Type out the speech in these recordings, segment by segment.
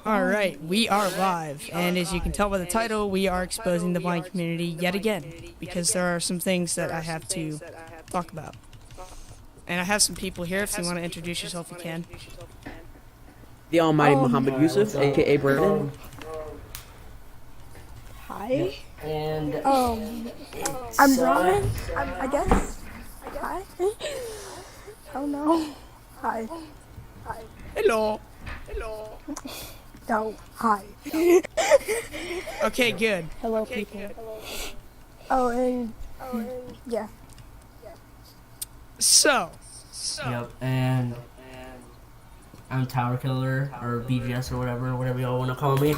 Alright, we are live, and as you can tell by the title, we are exposing the blind community yet again, because there are some things that I have to talk about. And I have some people here, if you want to introduce yourself, you can. The Almighty Muhammad Yusuf, aka Brandon. Hi. And I'm Brian, I guess. Hi. Oh no. Hi. Hello. No. Hi. Okay, good. Hello, people. Oh, and yeah. So, yep, and I'm Tower Killer or BGS or whatever y'all want to call me.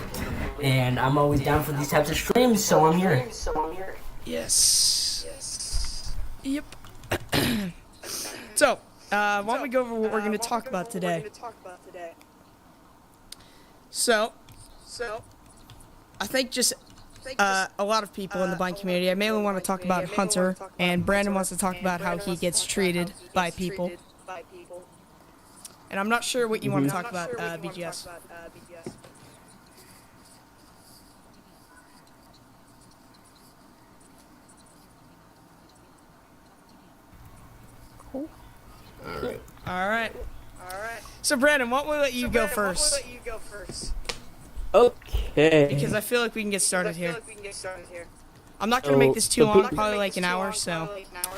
And I'm always down for these types of streams, so I'm here. yes. Yep. So, why don't we go over what we're going to talk about today? So, I think just a lot of people in the blind community, I mainly want to talk about Hunter, and Brandon wants to talk about how he gets treated by people. And I'm not sure what you want to talk about, BGS. Alright. So, Brandon, why don't we let you go first? Okay. Because I feel like we can get started here. I'm not going to make this too long, probably like an hour, so...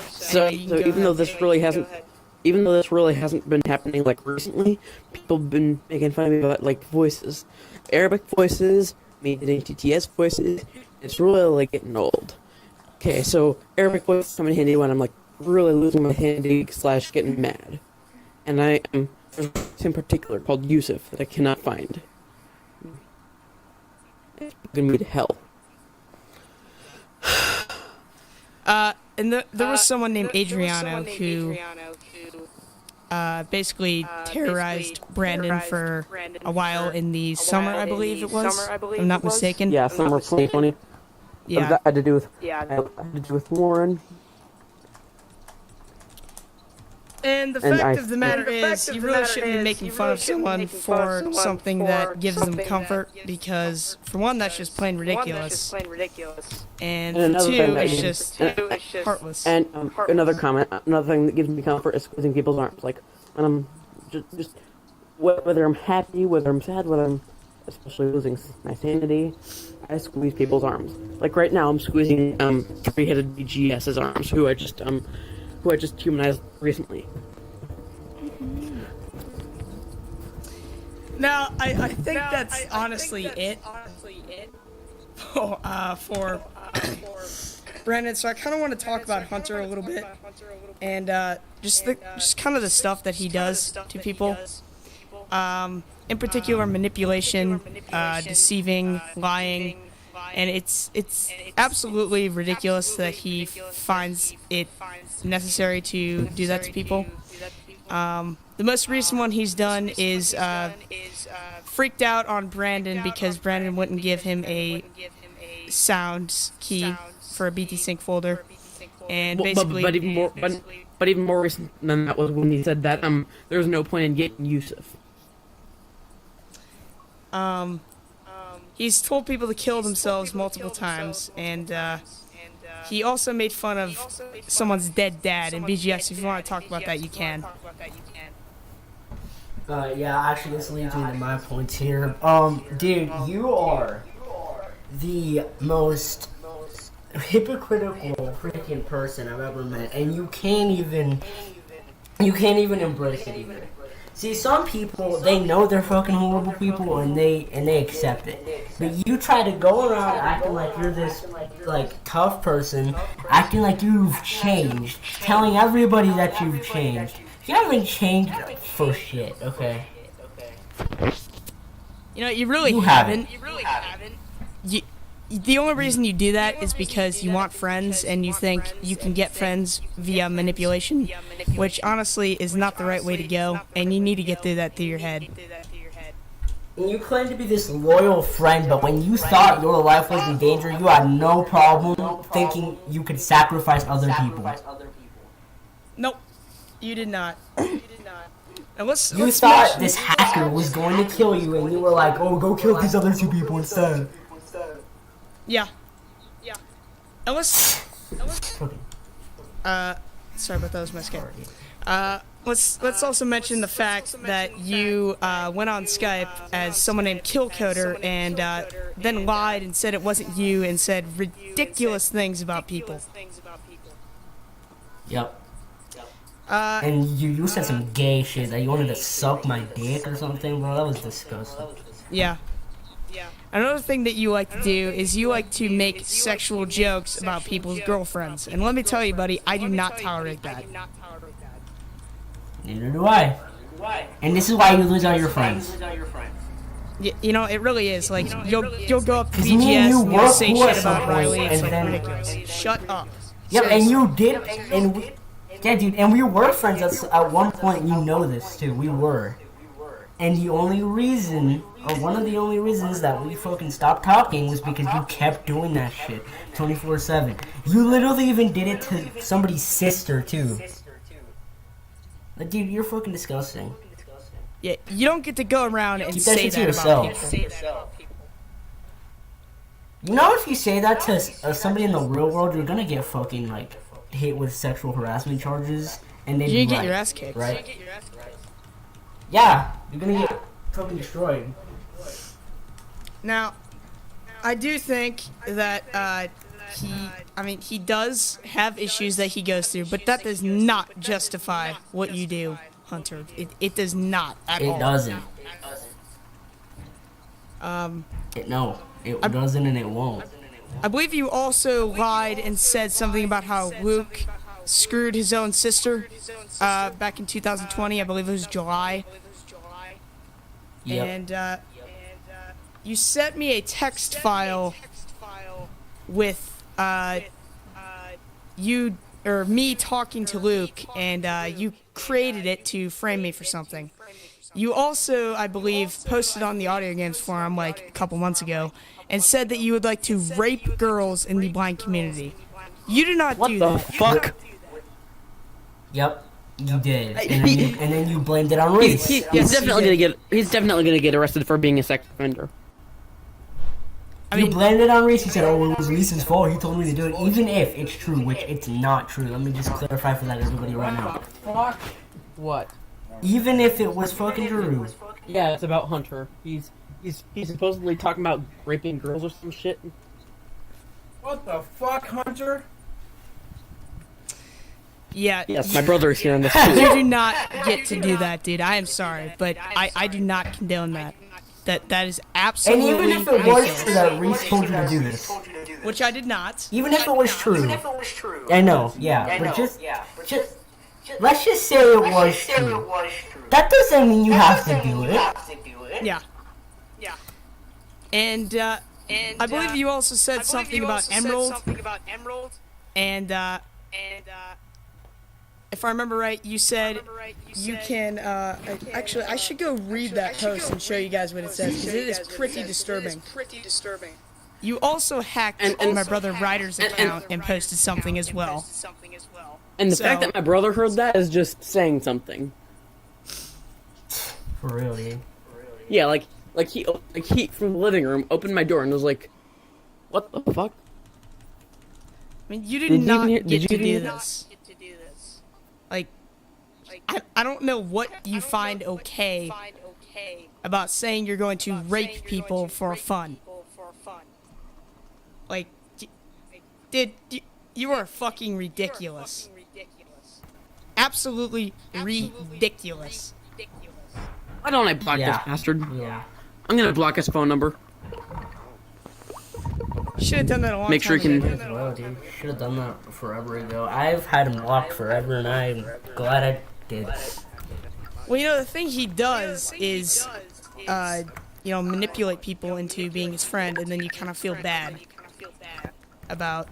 So even though this really hasn't been happening like recently, people have been making fun of me about like voices, Arabic voices, me getting TTS voices. It's really like getting old. Okay, so Arabic voices come in handy when I'm like really losing my handy / getting mad, and I am there's in particular called Yusuf that I cannot find. It's gonna be to hell. And there was someone named Adriano who basically terrorized Brandon for a while in the summer, I believe it was, if I'm not mistaken. Yeah, summer 2020. Yeah. That had to do with Warren. And the fact of the matter is, you really shouldn't be making fun of someone for something that gives them comfort, because, for one, that's just plain ridiculous. And for two, it's just heartless. And another thing that gives me comfort is squeezing people's arms. Like, when I'm just whether I'm happy, whether I'm sad, whether I'm especially losing my sanity, I squeeze people's arms. Like right now, I'm squeezing three-headed BGS's arms, who I just humanized recently. Now, I think that's honestly it for Brandon. So I kind of want to talk about Hunter a little bit, and just kind of the stuff that he does to people. In particular, manipulation, deceiving, lying. And it's absolutely ridiculous that he finds it necessary to do that to people. The most recent one he's done is freaked out on Brandon because Brandon wouldn't give him a sound key for a BT Sync folder, and basically. But even more recent than that was when he said that there was no point in getting Yusuf. He's told people to kill themselves multiple times, and he also made fun of someone's dead dad. And BGS, if you want to talk about that, you can. Yeah, actually, this leads me to my points here. Dude, you are the most hypocritical freaking person I've ever met, and you can't even embrace it either. See, some people, they know they're fucking horrible people, and they accept it. But you try to go around acting like you're this, like, tough person, acting like you've changed, telling everybody that you've changed. You haven't changed for shit, okay? You know, you really haven't. The only reason you do that is because you want friends and you think you can get friends via manipulation, which honestly is not the right way to go, and you need to get through that through your head. And you claim to be this loyal friend, but when you thought your life was in danger, you had no problem thinking you could sacrifice other people. Nope, you did not. Now let's thought this hacker Oscar was going to kill you, and you were like, "Oh, go kill these other two people instead." Yeah. Unless, Okay. sorry about that, was my scare. Let's also mention the fact that you went on Skype as someone named Killcoder and then lied and said it wasn't you and said ridiculous things about people. Yep. Uh, And you said some gay shit that you wanted to suck my dick or something, bro. That was disgusting. yeah. Another thing that you like to do is you like to make sexual jokes about people's girlfriends. And let me tell you, buddy, I do not tolerate that. Neither do I. And this is why you lose all your friends. You know, it really is. Like, you'll go up to 'Cause me and BGS you and you'll were say cool at shit some about point, Riley. It's and like then- ridiculous. Shut up. Yep, and Seriously. you did, and we, yeah, dude, and we were friends at one point. You know this too. We were, and the only reason, or one of the only reasons that we fucking stopped talking was because you kept doing that shit 24/7. You literally even did it to somebody's sister too. Like, dude, you're fucking disgusting. Yeah, you don't get to go around and Keep that say shit to that about yourself. people. You know, if you say that to somebody in the real world, you're gonna get fucking like hit with sexual harassment charges, and then You get your ass kicked. right? Yeah, you're gonna get fucking destroyed. Now, I do think that he does have issues that he goes through, but that does not justify what you do, Hunter. It does not at all. It doesn't. Um, No, it doesn't, and it won't. I believe you also lied and said something about how Luke screwed his own sister back in 2020. I believe it was July. Yep. And you sent me a text file with you or me talking to Luke, and you created it to frame me for something. You also, I believe, posted on the Audio Games forum like a couple months ago and said that you would like to rape girls in the blind community. You do not What do the that. fuck? Yep, you did, and then you blamed it on Reese. He's Yes, definitely he gonna get. He's definitely gonna get arrested for being a sex offender. I You mean, blamed it on Reese. He said, "Oh, it was Reese's fault. He told me to do it." Even if it's true, which it's not true. Let me just clarify for that everybody right now. Fuck. What? Even if it was fucking true, Yeah, it's about Hunter. He's supposedly talking about raping girls or some shit. What the fuck, Hunter? yeah. Yes, my brother is here on this You too. do not get to do that, dude. I am sorry, but I do not condone that. That is and absolutely even if it was ridiculous. true that Reese told you to do this, Which I did not. even if it was true, I know, yeah, but just let's just say it was true. That doesn't mean you have to do it. Yeah. And I believe you also said something about Emerald. And if I remember right, you said you can. Actually, I should go read that post and show you guys what it says because it is pretty disturbing. You also hacked my brother Ryder's account and posted something as well. And the So- fact that my brother heard that is just saying something. For real, dude. Yeah, like he from the living room opened my door and was like, "What the fuck?" I mean, you did Did you not even hear- get did you to even do hear- this. Like, I don't know what you find okay about saying you're going to rape people for fun. Like, dude, you are fucking ridiculous. Absolutely ridiculous. Why don't I block Yeah. this bastard? Yeah. I'm gonna block his phone number. Should have done that a long Make sure time you ago. can. Well, dude, should have done that forever ago. I've had him blocked forever, and I'm glad I did. Well, you know, the thing he does is, manipulate people into being his friend, and then you kind of feel bad about,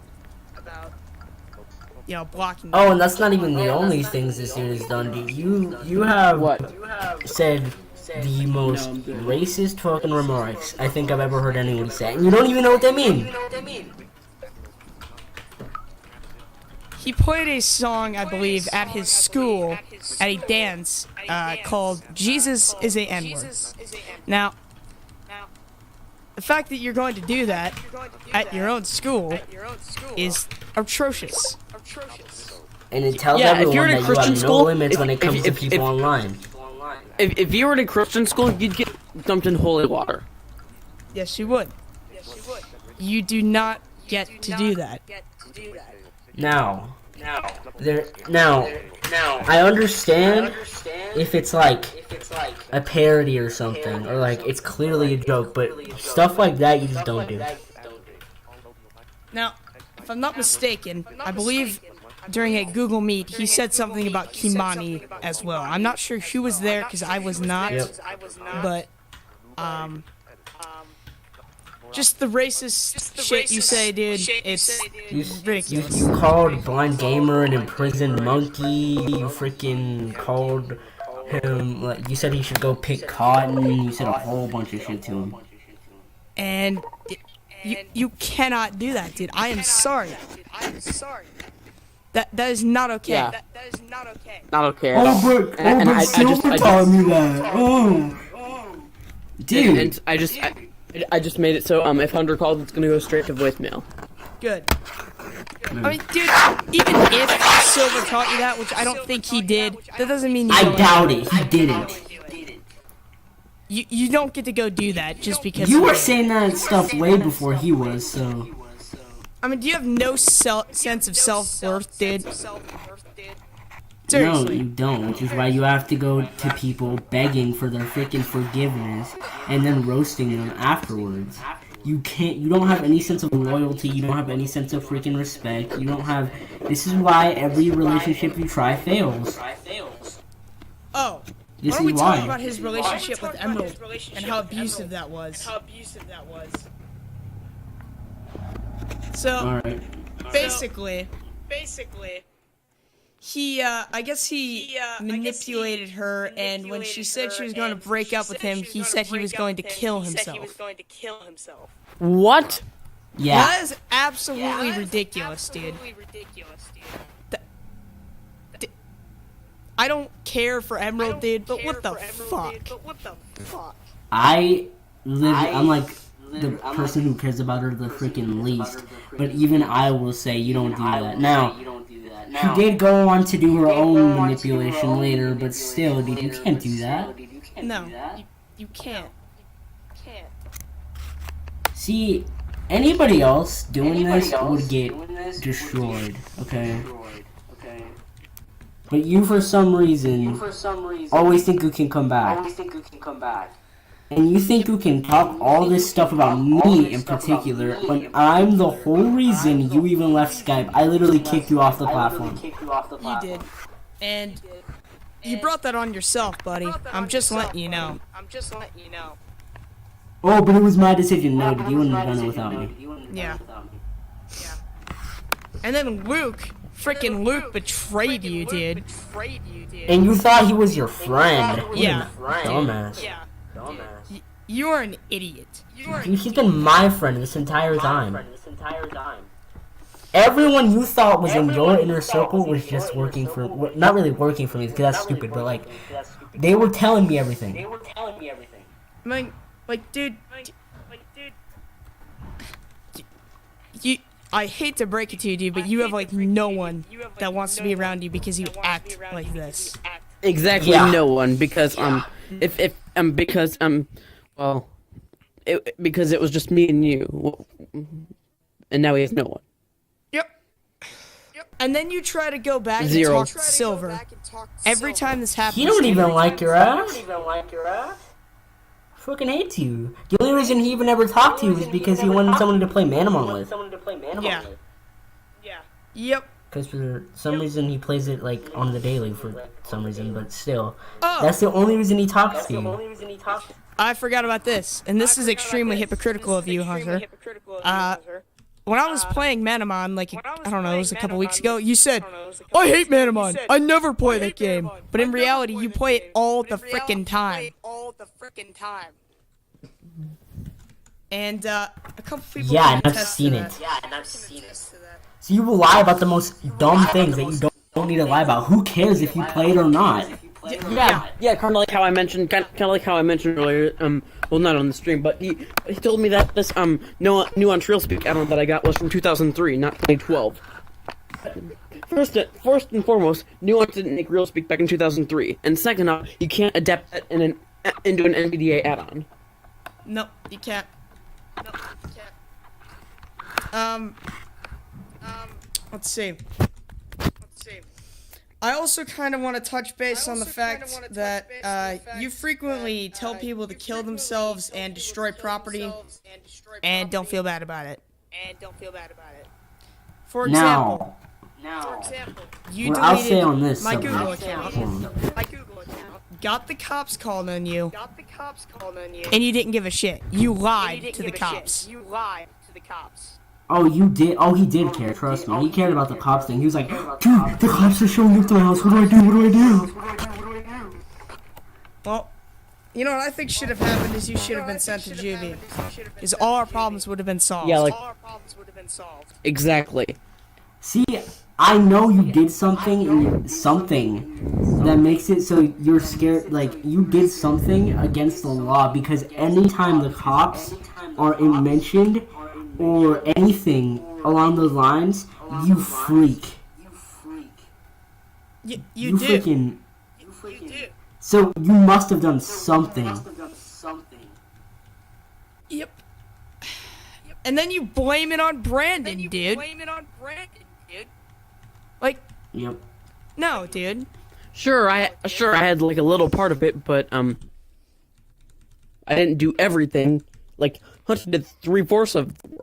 blocking them. Oh, and that's not even the only things this dude has done, dude. You have What? said the most racist fucking remarks I think I've ever heard anyone say. And you don't even know what they mean. he played a song, I believe, at his school, at a dance, called Jesus is a N-word. Now, the fact that you're going to do that at your own school is atrocious. And it tells Yeah, if everyone you're in a that you Christian have no school, limits when it comes to if- people online. If you were in a Christian school, you'd get dumped in holy water. Yes, you would. You do not get to do that. Now, I understand if it's like a parody or something, or like it's clearly a joke, but stuff like that you just don't do. Now, if I'm not mistaken, I believe during a Google Meet, he said something about Kimani as well. I'm not sure who was there because I was not, but just the racist shit you say, dude, it's ridiculous. You called Blind Gamer an imprisoned monkey. You freaking called him, like, you said he should go pick cotton. You said a whole bunch of shit to him. And you cannot do that, dude. I am sorry. That is not okay. Yeah. That is not okay. Not okay at all. but I Silver just- taught me that. Oh, dude. And I just made it so if Hunter calls, it's gonna go straight to voicemail. Good. I mean, dude, even if Silver taught you that, which I don't think he did, that doesn't mean you I don't. doubt it. He didn't. You don't get to go do that just because You he were did. saying that stuff way before he was, so. I mean, do you have no sense of self-worth, dude? No, Seriously. you don't, which is why you have to go to people begging for their freaking forgiveness and then roasting them afterwards. You don't have any sense of loyalty, you don't have any sense of freaking respect, you don't have, this is why every relationship you try fails. Oh, This why don't we is talk why. about his relationship with Emerald and how abusive that was? So, Alright. basically, he, I guess he manipulated her, and when she said she was going to break up with him, he said he was going to kill himself. What? Yeah. That is absolutely ridiculous, dude. I don't care for Emerald, dude, but what the fuck? I'm like the person who cares about her the freaking least. But even I will say you don't do that. Now, she did go on to do her own manipulation later, but still, dude, you can't do that. No, you can't. See, anybody else doing this would get destroyed, okay? But you, for some reason, always think you can come back. And you think you can talk all this stuff about me in particular when I'm the whole reason you even left Skype. I literally kicked you off the platform. You did. And you brought that on yourself, buddy. I'm just letting you know. Oh, but it was my decision. No, dude, you wouldn't have done it without me. Yeah. And then frickin' Luke betrayed you, dude. And you thought he was your friend. Yeah. Dumbass. You are an idiot. Dude, he's been my friend this entire time. Everyone you thought was in your inner circle was just working for, not really working for me, because that's stupid, but like, they were telling me everything. I mean, like, dude. I hate to break it to you, dude, but you have, like, no one that wants to be around you because you act like this. Exactly, Yeah. no one, because because it was just me and you, and now he has no one. Yep. And then you try to go back Zero. and talk to Silver. Every time this happens, He don't even like your ass. Fucking hates you. The only reason he even ever talked to you is because he wanted someone to play Manamon with. Yeah. Yep. Because for some reason he plays it like on the daily for some reason, but still. Oh, That's the only reason he talks to you. I forgot about this, and this is extremely hypocritical of you, Hunter. When I was playing Manamon, like, I don't know, it was a couple weeks ago, you said, I hate Manamon, I never play that game. But in reality, you play it all the frickin' time. And, couple people. Yeah, can and I've attest seen to it. that. So you will lie about the most dumb things that you don't need to lie about. Who cares if you played or not? Yeah, kind of like how I mentioned, kind of like how I mentioned earlier. Well, not on the stream, but he told me that this no new on TrailSpeak add-on that I got was from 2003, not 2012. First and foremost, Nuance didn't make RealSpeak back in 2003, and second off, you can't adapt that into an NVDA add-on. No, you can't. Let's see. I also kind of want to touch base on the fact that you frequently tell people to kill themselves and destroy property and don't feel bad about it. For example, you What I'll say on deleted this my subject. Google account, got the cops called on you, and you didn't give a shit. You lied to the cops. Oh, you did? Oh, he did care, trust me. He cared about the cops thing. He was like, dude, the cops are showing up to my house. What do I do? What do I do? Well, you know what I think should have happened is you should have been sent to juvie. Because all our problems would have been solved. Yeah, like exactly. See, I know you did something that makes it so you're scared. Like, you did something against the law because anytime the cops are mentioned or anything along those lines, you freak. You do. Freaking. So you must have done something. Yep. And then you blame it on Brandon, dude. Like, Yep. no, dude. Sure, I had like a little part of it, but I didn't do everything. Like Hunter did 3/4 of the work.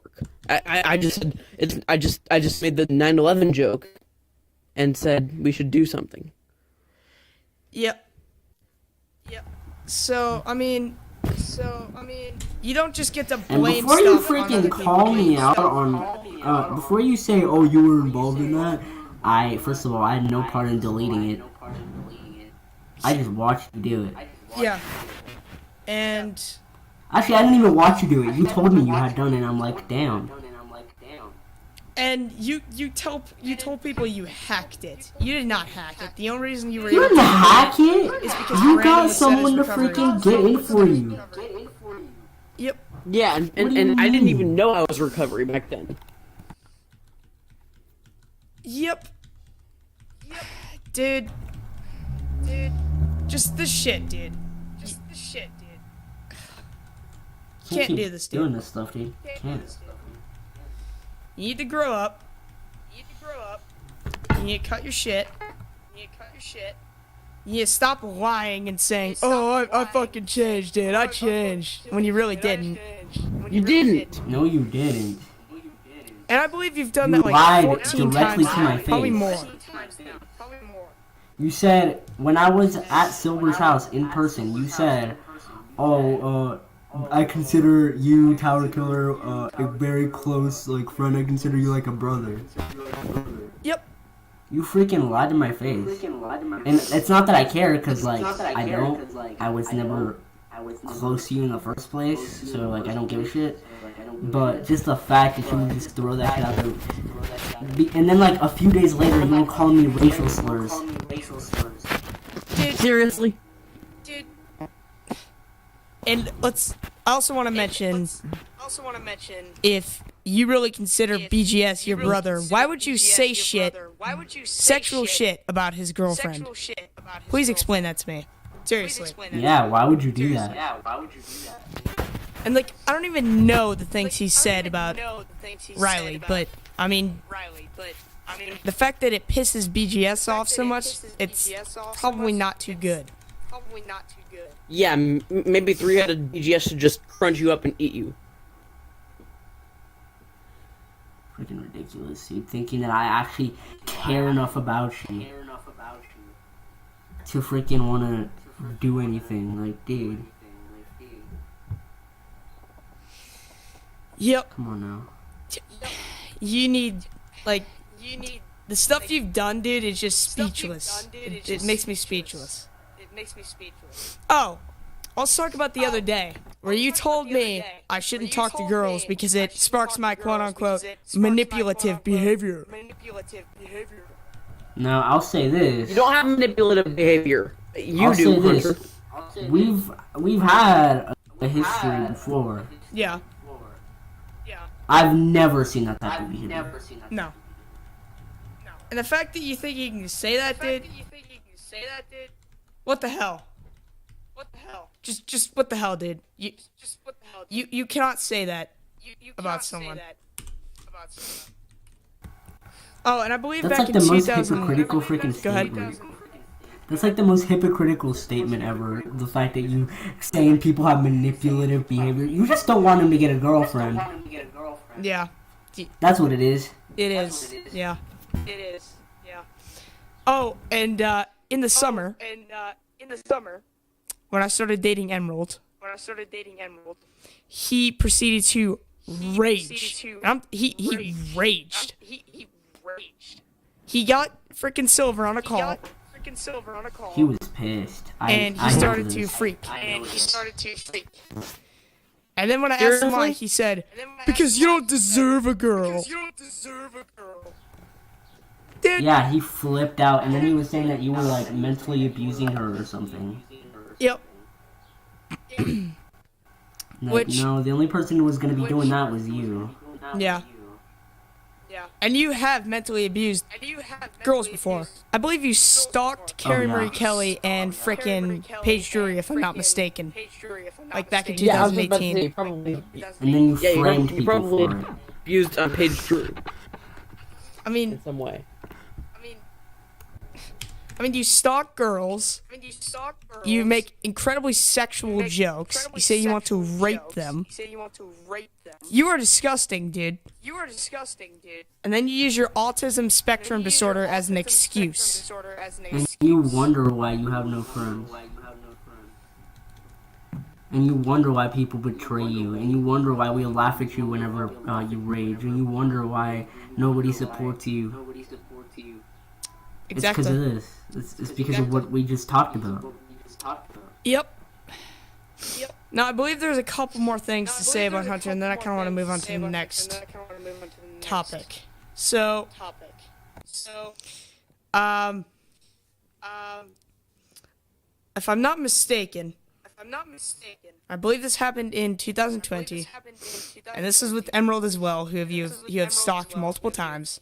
I just made the 9/11 joke, and said we should do something. Yep. So I mean, you don't just get to And blame before you stuff on other freaking people. call me out on, before you say, oh, you were involved in that, first of all, I had no part in deleting it. I just watched you do it. Yeah. And Actually, I didn't even watch you do it. You told me you had done it, and I'm like, damn. you told people you hacked it. You did not hack it. The only reason you were You able didn't to hack it. is because You Brandon got was someone to set his recovery. freaking get in for you. Yep. Yeah, and I didn't even know I was recovery back then. Yep. Dude. Just the shit, dude. Can't keep do this, doing dude. this stuff, dude. Can't. You need to grow up. You need to cut your shit. You need to stop lying and saying, "Oh, I fucking changed, dude. I changed," when you really didn't. You didn't. No, you didn't. And I believe you've done You that like lied 14 directly times to my now, probably face. more. You said, when I was at Silver's house in person, you said, oh, I consider you, Tower Killer, a very close, like, friend. I consider you like a brother. Yep. You freaking lied to my face. And it's not that I care, because, like, I don't. I was never close to you in the first place, so, like, I don't give a shit. But just the fact that you would just throw that shit out there. And then, like, a few days later, you were calling me racial slurs. Dude, Seriously? and I also want to mention, if you really consider BGS your brother, why would you say sexual shit about his girlfriend? Please explain that to me. Seriously. Yeah, why would you do that? And like, I don't even know the things he said about Riley, but I mean, the fact that it pisses BGS off so much, it's probably not too good. Yeah, maybe 3-headed BGS should just crunch you up and eat you. Freaking ridiculous, dude. Thinking that I actually care enough about you to freaking want to do anything. Like, dude. Yep. Come on now. You need the stuff you've done, dude, is just speechless. It makes me speechless. Oh, let's talk about the other day where you told me I shouldn't talk to girls because it sparks my quote-unquote manipulative behavior. Now I'll say this. You don't have manipulative behavior. You I'll do, say Hunter. this. We've had a history before. Yeah. I've never seen that type of behavior. No. And the fact that you think you can say that, dude. What the hell? Just what the hell, dude? You cannot say that about someone. Oh, and I believe That's back like in the most 2000. hypocritical freaking Go ahead. statement. That's like the most hypocritical statement ever. The fact that you saying people have manipulative behavior. You just don't want them to get a girlfriend. Yeah, That's what it is. it is. Yeah. Oh, and in the summer, when I started dating Emerald, he proceeded to rage. He raged. He got freaking Silver on a call, He was pissed. and he I started know to this. freak. And then when I asked him why, he said, "Because you don't deserve a girl." Dude, Yeah, he flipped out, and then he was saying that you were like mentally abusing her or something. yep. Like, Which- no, the only person who was gonna be doing that was you. Yeah. And you have mentally abused girls before. I believe you stalked Carrie yeah. Marie Kelly and frickin' Paige Drury, if I'm not mistaken. Like back in Yeah, I was just about to say, 2018. probably. And then you Yeah, framed you people probably for it. abused on page 2 I mean, in some way. you stalk girls. You make incredibly sexual jokes. You say you want to rape them. You are disgusting, dude. And then you use your autism spectrum disorder as an excuse. And you wonder why you have no friends. And you wonder why people betray you. And you wonder why we laugh at you whenever you rage. And you wonder why nobody supports you. It's because Exactly. of this. It's because of what we just talked about. Yep. Now, I believe there's a couple more things to say about Hunter, and then I kind of want to move on to the next topic. So, if I'm not mistaken, I believe this happened in 2020, and this is with Emerald as well, who you have stalked multiple times.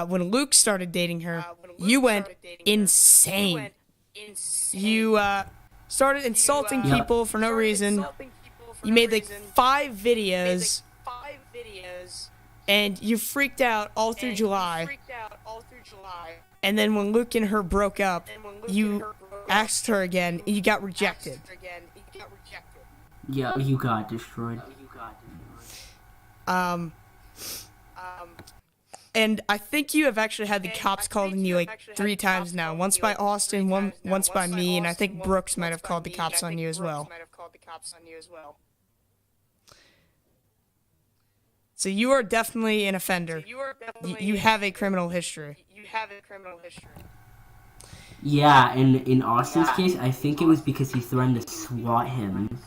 When Luke started dating her, you went insane. You started insulting people for no reason. You made like 5 videos, and you freaked out all through July. And then when Luke and her broke up, you asked her again, and you got rejected. Yeah, you got destroyed. And I think you have actually had the cops called on you like 3 times now. Once by Austin, once by me, and I think Brooks might have called the cops on you as well. So you are definitely an offender. You have a criminal history. Yeah, and in Austin's case, I think it was because he threatened to swat him.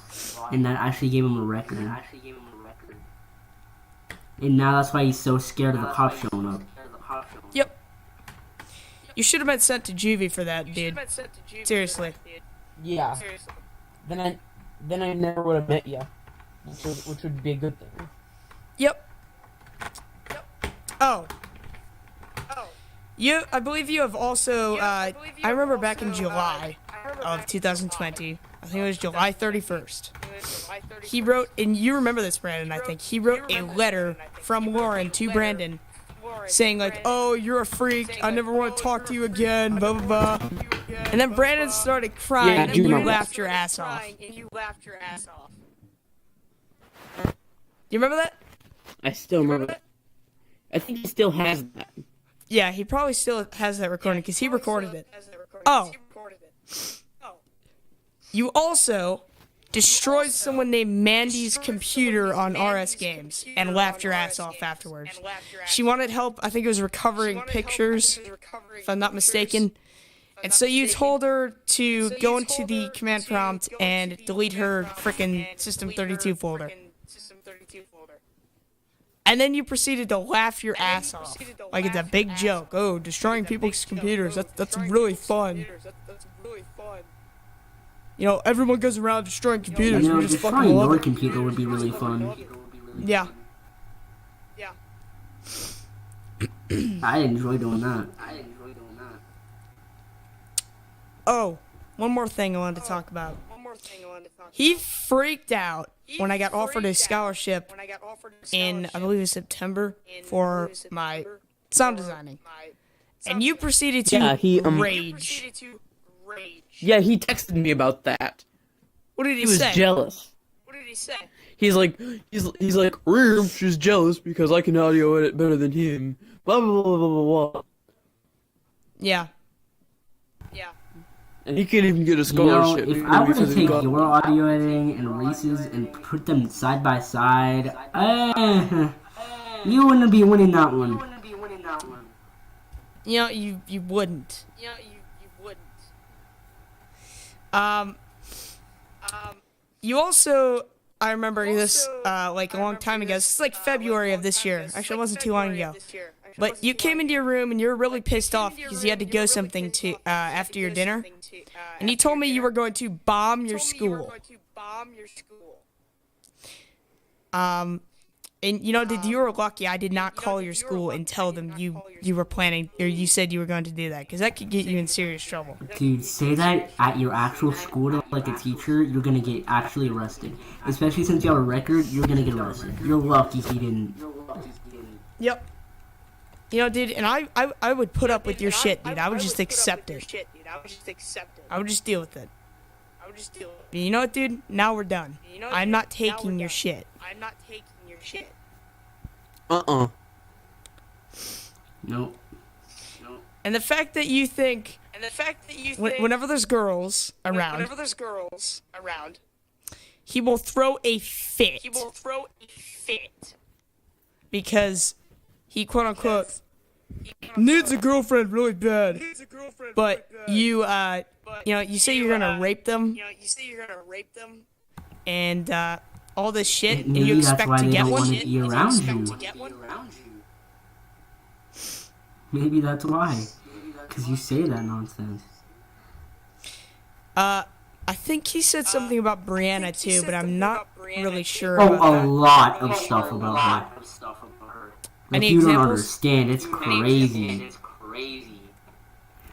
And that actually gave him a record. And now that's why he's so scared of the cops showing up. Yep. You should have been sent to juvie for that, dude. Seriously. Yeah. Then I never would have met you, which would be a good thing. Yep. Oh. I believe you have also, I remember back in July of 2020, I think it was July 31st, he wrote, and you remember this, Brandon, I think, he wrote a letter from Lauren to Brandon saying like, "Oh, you're a freak, I never want to talk to you again, blah, blah, blah." And then Brandon started crying, Yeah, I and do you remember. laughed your ass off. You remember that? I still remember that. I think he still has that. Yeah, he probably still has that recording because he recorded it. Oh. You also destroyed someone named Mandy's computer on RS Games and laughed your ass off afterwards. She wanted help, I think it was recovering pictures, if I'm not mistaken. And so you told her to go into the command prompt and delete her frickin' System 32 folder. And then you proceeded to laugh your ass off. Like it's a big joke. Oh, destroying people's computers. That's really fun. You know, everyone goes around destroying computers. You know, We just fucking destroying love your it. computer would be really fun. Yeah. I enjoy doing that. Oh, one more thing I wanted to talk about. He freaked out when I got offered a scholarship in, I believe it was September, for my sound designing. And you proceeded to Yeah, he, rage. Yeah, he texted me about that. What did he, He was say? jealous. What did he say? He's like, she's jealous because I can audio edit better than him. Blah blah blah blah blah blah. Yeah. And he can't even get a You know, scholarship. if I were to take your audio editing and Reese's and put them side by side, you wouldn't be winning that one. You know, you wouldn't. You also, I remember this, like a long time ago. This is like February of this year. Actually, it wasn't too long ago. But you came into your room and you were really pissed off because you had to go something to after your dinner, and you told me you were going to bomb your school. And you know, you were lucky I did not call your school and tell them you were planning, or you said you were going to do that, because that could get you in serious trouble. Dude, say that at your actual school to like a teacher, you're gonna get actually arrested. Especially since you have a record, you're gonna get arrested. You're lucky he didn't. Yep. You know, dude, and I would put up with your shit, dude. I would just accept it. I would just deal with it. But you know what, dude? Now we're done. I'm not taking your shit. Nope. And the fact that you think, whenever there's girls around, he will throw a fit. Because he, quote unquote, needs a girlfriend really bad. But you, you know, you say you're gonna rape them. And, all this shit, and Maybe you that's expect why to they get don't one? want to be around you. Maybe that's why. Because you say that nonsense. I think he said something about Brianna too, but I'm not really sure Oh, about a that. lot of stuff about her. Like, Any you don't examples? understand. It's crazy.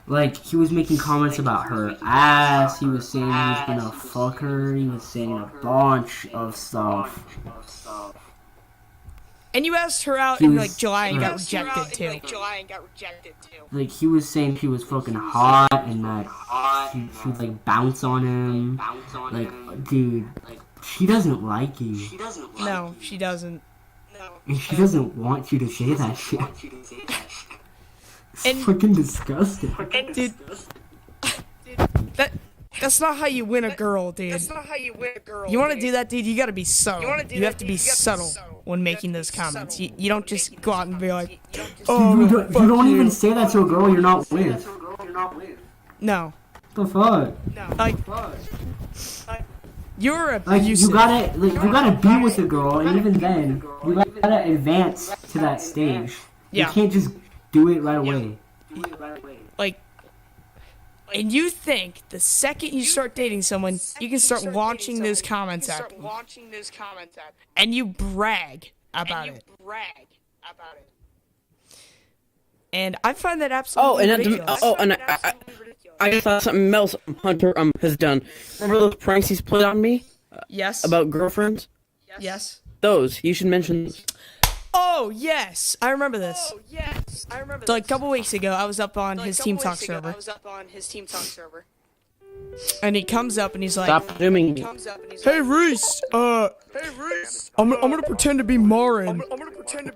Like, he was making comments about her ass. He was saying he was gonna fuck her. He was saying a bunch of stuff. And you asked her out He in was- like July and got yeah. rejected too. Like, he was saying she was fucking hot and that she would, like, bounce on him. Like, dude, she doesn't like you. No, she doesn't. And she doesn't want you to say that shit. It's And- fucking disgusting. Dude, that's not how you win a girl, dude. You want to do that, dude? You gotta be subtle. You have to be subtle when making those comments. You don't just go out and be like, oh, You fuck don't you. even say that to a girl you're not with. No, What the fuck? like, you're Like, abusive. you gotta be with a girl, and even then, you gotta advance to that stage. Yeah. You can't just do it right away. Like, and you think the second you start dating someone, you can start launching those comments at them, and you brag about it. And I find that absolutely ridiculous. I just thought something else Hunter has done. Remember those pranks he's played on me Yes. about girlfriends? Yes. Those you should mention. Oh yes, I remember this. So like a couple weeks ago, I was up on his Team Talk server, and he comes up and he's like, Stop dooming me. "Hey Reese, I'm gonna pretend to be Marin.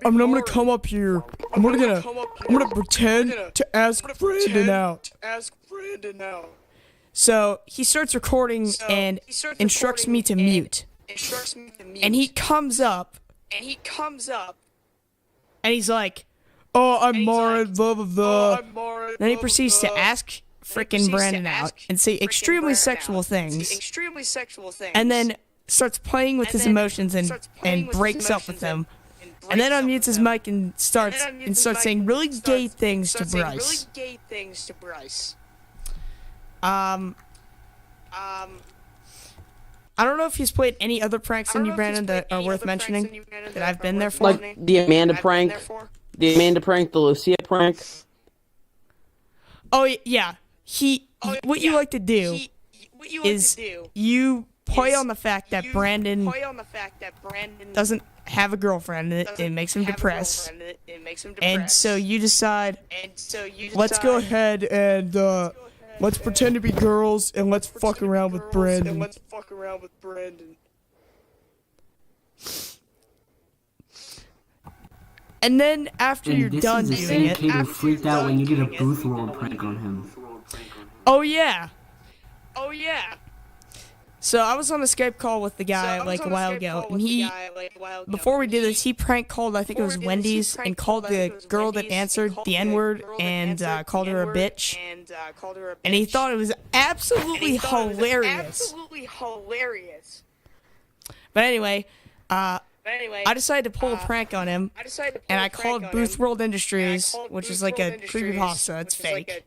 I'm gonna come up here. I'm gonna pretend to ask Brandon out." So he starts recording and instructs me to mute. And he comes up and he's like, "Oh, I'm Marin, blah blah blah." Then he proceeds to ask freaking Brandon out and say extremely sexual things, and then starts playing with his emotions and breaks up with him, and then unmutes his mic and starts saying really gay things to Bryce. I don't know if he's played any other pranks on you, Brandon, that are worth mentioning that I've been there for. Like the Amanda prank, the Lucia prank. Oh yeah, what you like to do is you play on the fact that Brandon doesn't have a girlfriend. It makes him depressed, and so you decide, let's go ahead and let's pretend to be girls and let's fuck around with Brandon. And then after you're done doing it, this is the same kid who freaked out when you did a Booth World prank on him. Oh yeah. So I was on a Skype call with the guy like a while ago, and before we did this, he prank called, I think it was Wendy's, and called the girl that answered the N-word and called her a bitch. And he thought it was absolutely hilarious. But anyway, I decided to pull a prank on him, and I called Booth World Industries, which is like a creepypasta, it's fake.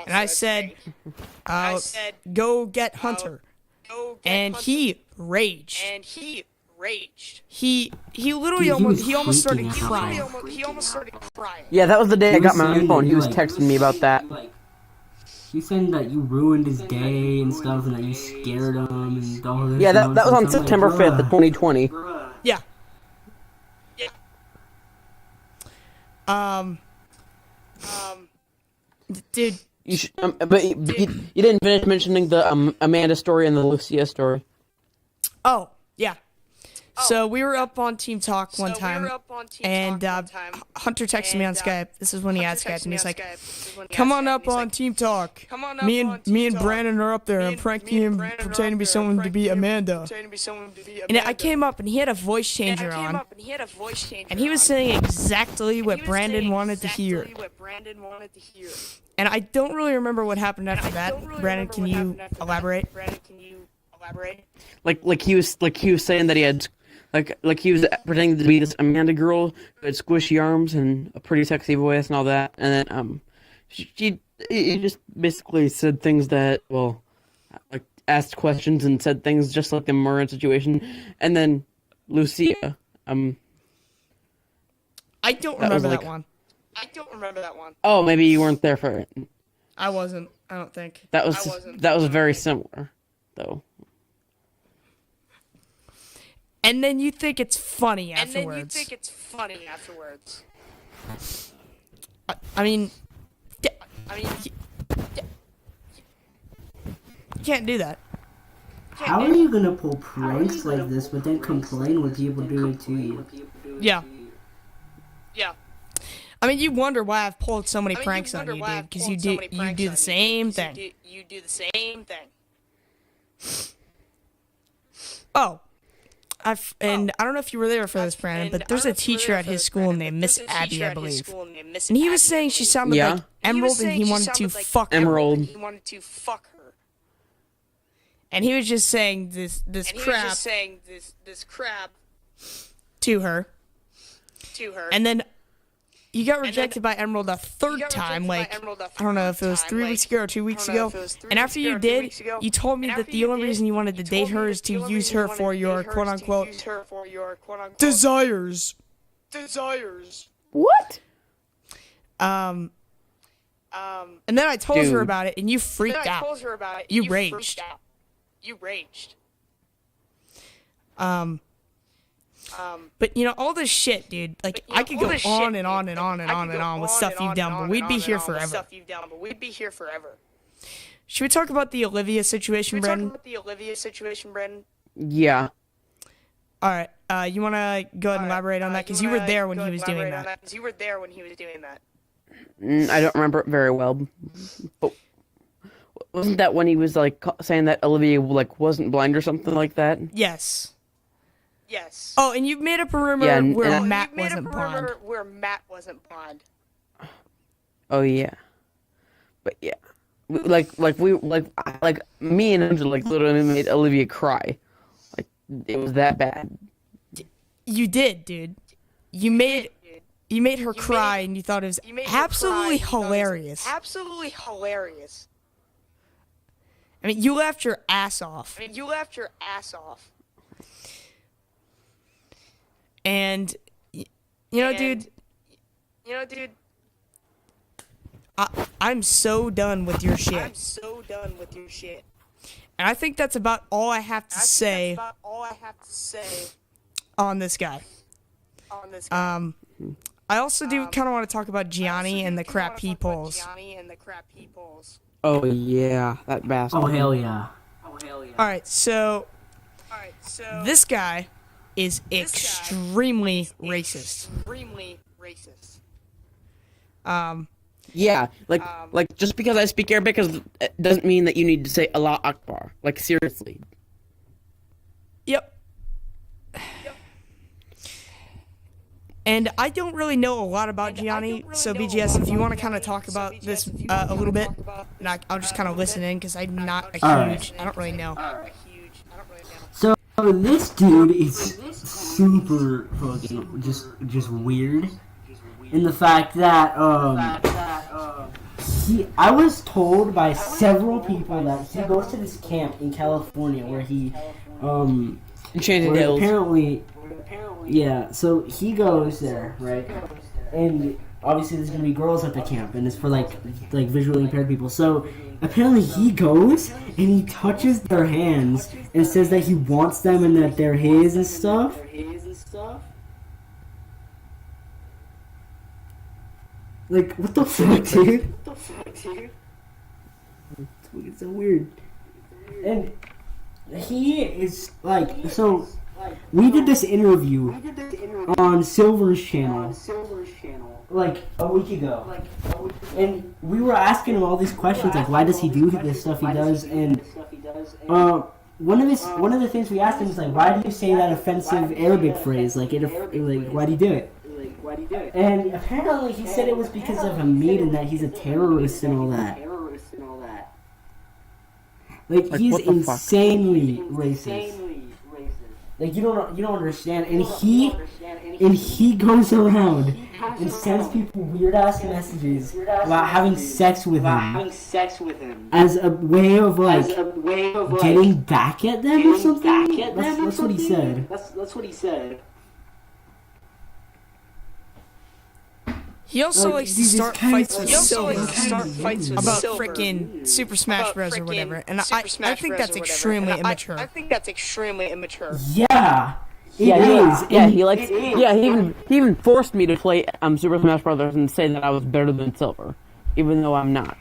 And I said, go get Hunter. And he raged. He literally almost started crying. Yeah, that was the day I got my phone. He was texting me about that. He said that you ruined his day and stuff, and that you scared him and all this. Yeah, that was on September 5th of 2020. Yeah. Dude. You should, but you didn't finish mentioning the Amanda story and the Lucia story. Oh, yeah. So we were up on Team Talk one time, and Hunter texted me on Skype. This is when he had Skype, and he's like, "Come on up on Team Talk. Me and Brandon are up there. I'm pranking him, pretending to be someone to be Amanda." And I came up, and he had a voice changer on, and he was saying exactly what Brandon wanted to hear. And I don't really remember what happened after that. Brandon, can you elaborate? Like he was saying that he had like he was pretending to be this Amanda girl who had squishy arms and a pretty sexy voice and all that, and then he just basically said things that, well, like asked questions and said things just like the Moran situation, and then Lucia, I don't remember that one. Oh, maybe you weren't there for it. I wasn't. I don't think. That was very similar, though. And then you think it's funny afterwards. I mean, you can't do that. How are you gonna pull pranks like this, but then complain when people do it to you? Yeah. I mean, you wonder why I've pulled so many pranks on you, dude, because you do the same thing. Oh, I don't know if you were there for this, Brandon, but there's a teacher at his school named Miss Abby, I believe, and he was saying she sounded like Emerald, and he wanted to fuck Emerald. And he was just saying this crap to her, and then you got rejected by Emerald a third time, like, I don't know if it was 3 weeks ago or 2 weeks ago. And after you did, you told me that the only reason you wanted to date her is to use her for your quote-unquote desires. What? And then I told her about it, and you freaked out. You raged. But you know, all this shit, dude, like, I could go on and on and on and on and on with stuff you've done, but we'd be here forever. Should we talk about the Olivia situation, Brendan? Yeah. Alright, you wanna go ahead and elaborate on that? Because you were there when he was doing that. I don't remember it very well. But wasn't that when he was, like, saying that Olivia, like, wasn't blind or something like that? Yes. Oh, and you made up a rumor where Matt wasn't blonde. Oh, yeah. But, yeah. like me and Angela like literally made Olivia cry. Like it was that bad. You did, dude. You made her cry, and you thought it was absolutely hilarious. Absolutely hilarious. I mean, you laughed your ass off. And you know, dude, I'm so done with your shit. And I think that's about all I have to say on this guy. I also do kind of want to talk about Gianni and the crap he pulls. Oh yeah, that bastard. Oh hell yeah. Alright, so this guy is extremely racist. Yeah, like just because I speak Arabic doesn't mean that you need to say Allah Akbar. Like seriously. Yep. And I don't really know a lot about Gianni, so BGS, if you want to kind of talk about this a little bit, and I'll just kind of listen in, because I'm not a huge, Alright. I don't really know. So this dude is super fucking just weird in the fact that I was told by several people that he goes to this camp in California where he Enchanted where Hills. apparently yeah, so he goes there, right? And obviously there's gonna be girls at the camp, and it's for like visually impaired people. So apparently he goes and he touches their hands and says that he wants them and that they're his and stuff. Like, what the fuck, dude? It's so weird. And he is like, so we did this interview on Silver's channel like a week ago, and we were asking him all these questions like, why does he do this stuff he does? And one of the things we asked him is like, why do you say that offensive Arabic phrase? Like, why do you do it? And apparently he said it was because of Hamid and that he's a terrorist and all that. Like he's what the fuck? insanely racist. Like you don't understand. And he goes around and sends people weird ass messages about having sex with him as a way of like getting back at them or something. That's what he said. That's what he said. He also likes to Jesus start Christ, fights with it's Silver so about freaking Super Smash Bros. Or whatever, and I think that's extremely immature. Yeah. It Yeah, is. yeah, And he likes. Yeah, he even forced me to play Super Smash Brothers and say that I was better than Silver, even though I'm not.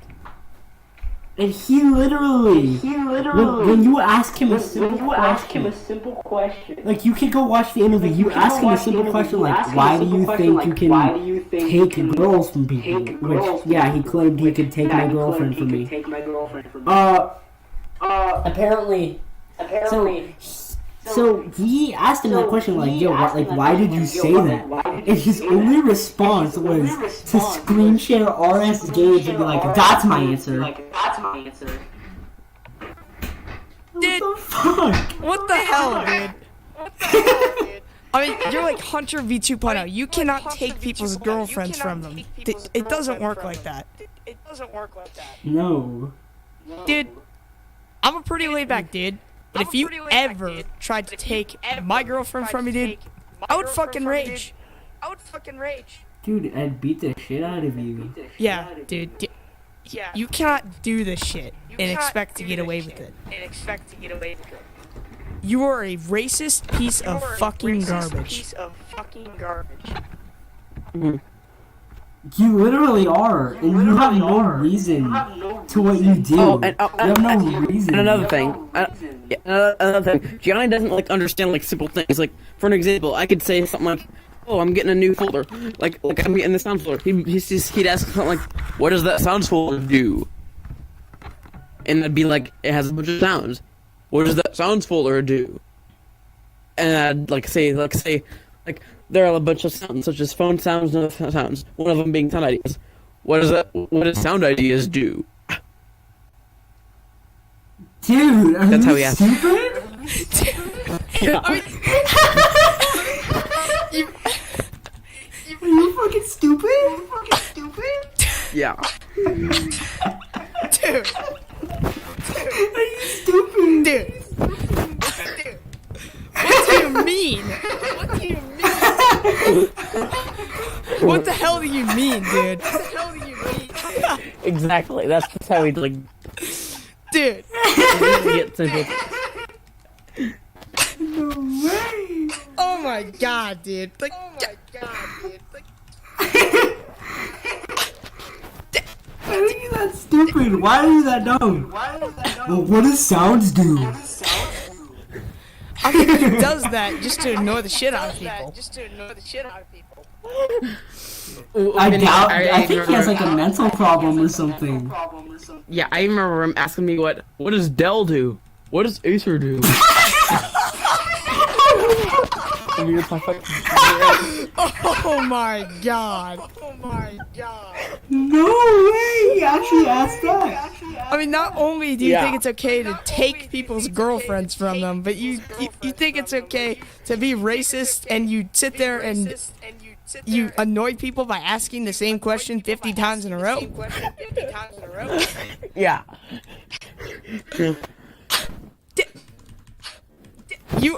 And he literally, when you ask him a simple question, like you can go watch the interview. You ask him a simple question like, "Why do you think you can take girls from people?" Which, yeah, he claimed he could take my girlfriend from me. Apparently, so we asked him that question like, "Yo, why did you say that?" And his only response was to screen share RS Gage and be like, "That's my answer." Dude, What the fuck? what the hell, dude? I mean, you're like Hunter V 2.0. You cannot take people's girlfriends from them. It doesn't work like that. No. Dude, I'm a pretty laid back dude. But if you ever tried to take my girlfriend from me, dude, I would fucking rage. Dude, I'd beat the shit out of you. Yeah, dude. You cannot do this shit and expect to get away with it. You are a racist piece of fucking garbage. You literally are, and you have no reason to what you do. Oh, and, you have no reason. And another thing, another thing, Gianni doesn't like understand like simple things. Like for an example, I could say something like, "Oh, I'm getting a new folder." Like I'm getting the sound folder. He'd ask something like, "What does that sounds folder do?" And I'd be like, "It has a bunch of sounds. What does that sounds folder do?" And I'd say there are a bunch of sounds such as phone sounds and other sounds. One of them being sound ideas. What does sound ideas do? Dude, are That's you how he asked. stupid? Are you fucking stupid? Yeah. Dude, Are you stupid? dude. What do you mean? What do you mean? What the hell do you mean, dude? What the hell do you mean? Exactly. That's how he like Dude, get simple. No way. oh my god, dude. Like, Why are you that stupid? Why are you that dumb? Well, what does sounds do? I think he does that just to annoy the shit out of people. I doubt. I think he has like a mental problem or something. Yeah, I remember him asking me what does Dell do? What does Acer do? Oh my god. Oh my god. No way! He actually asked that. I mean, not only do you Yeah. think it's okay to take people's girlfriends from them, but you think it's okay to be racist and you sit there and you annoy people by asking the same question 50 times in a row? Yeah. You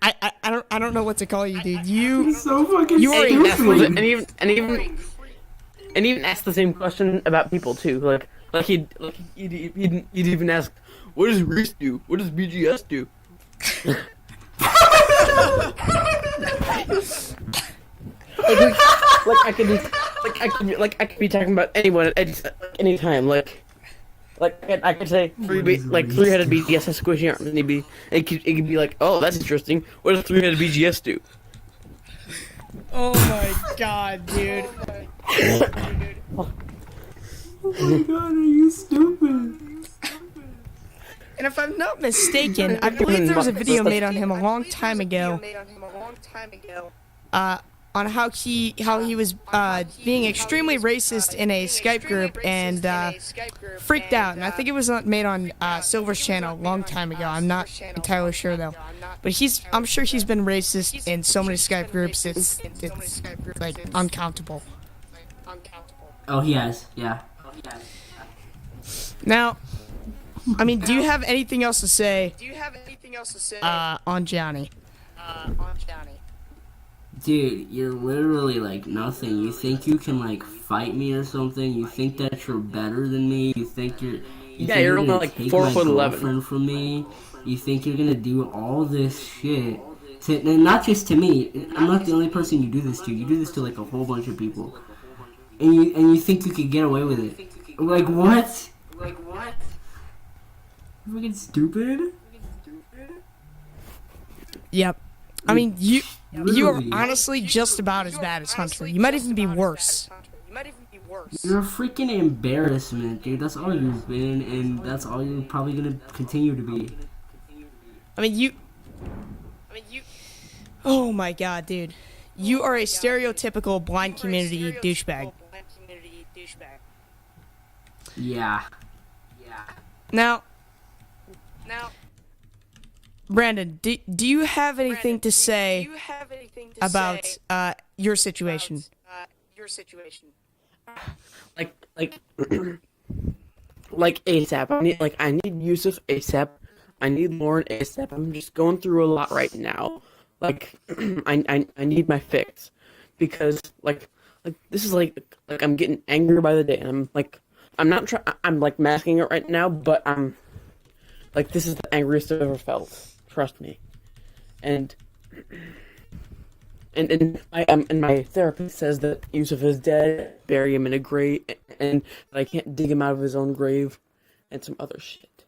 I don't know what to call you, dude. You So fucking You are a stupid. And even ask the same question about people too. Like he'd even ask, what does Reese do? What does BGS do? I could be talking about anyone at any time. I could say three-headed BGS has squishy arms, and it could be like, oh, that's interesting. What does three-headed BGS do? Oh my god, dude. Oh my god, are you stupid? And if I'm not mistaken, I believe there was a video made on him a long time ago. On how he was being extremely racist in a Skype group and freaked out. And I think it was made on Silver's channel a long time ago. I'm not entirely sure though. But I'm sure he's been racist in so many Skype groups. It's like uncountable. Oh, he has. Yeah. Now, I mean, do you have anything else to say? On Johnny? Dude, you're literally like nothing. You think you can like fight me or something? You think that you're better than me? You think you're You're only gonna like take 4'11". my girlfriend from me? You think you're gonna do all this shit and not just to me? I'm not the only person you do this to. You do this to like a whole bunch of people, and you think you could get away with it? Like what? You fucking stupid. Yep. I mean, you are Literally. honestly just about as bad as Hunter. You might even be worse. You're a freaking embarrassment, dude. That's all you've been, and that's all you're probably gonna continue to be. I mean, you. Oh my god, dude. You are a stereotypical blind community douchebag. Yeah. Now, Brandon, do you have anything to say about your situation? Like ASAP. I need Yusuf ASAP. I need Lauren ASAP. I'm just going through a lot right now. I need my fix because this is like I'm getting angrier by the day, and I'm masking it right now, but I'm this is the angriest I've ever felt. Trust me, and my therapist says that Yusuf is dead. Bury him in a grave, and that I can't dig him out of his own grave, and some other shit.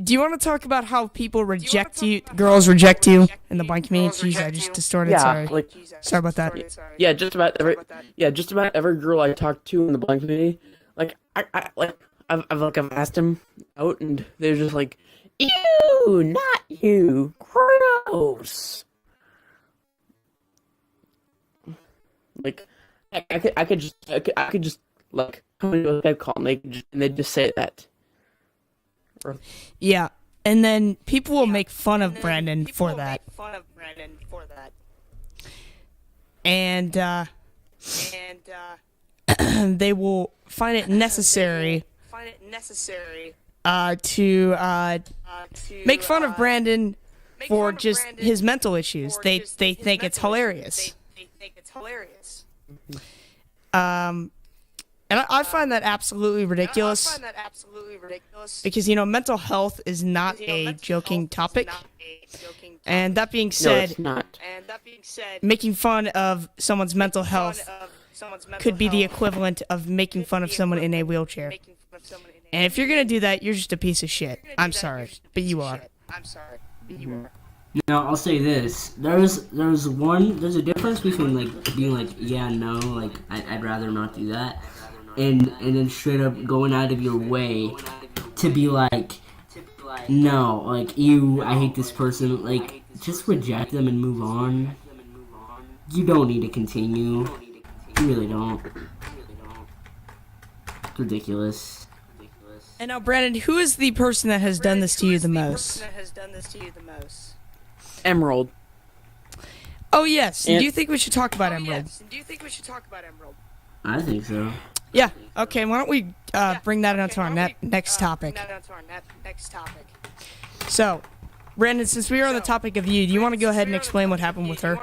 Do you want to talk about how people reject you, girls reject you in the blind community? Jeez, I just distorted. Yeah, Sorry about that. Yeah, just about every girl I talk to in the blind community, I've asked them out, and they're just like, "Ew, not you, gross." I could just come into a Skype call and they just say that. Yeah, and then people will make fun of Brandon for that. And they will find it necessary to make fun of Brandon for just his mental issues. They think it's hilarious. And I find that absolutely ridiculous. Because, mental health is not a joking topic. And that being No, said, it's not. making fun of someone's mental health could be the equivalent of making fun of someone in a wheelchair. And if you're gonna do that, you're just a piece of shit. I'm sorry, but you are. Now I'll say this: there's a difference between like being like yeah no like I'd rather not do that, and then straight up going out of your way to be like no like I hate this person, like just reject them and move on. You don't need to continue. You really don't. It's ridiculous. And now, Brandon, who is the person that has done this to you the most? Emerald. Oh yes. And- Do you think we should talk about Emerald? I think so. Yeah. Okay. Why don't we bring that onto our next topic? So, Brandon, since we are on the topic of you, do you want to go ahead and explain what happened with her?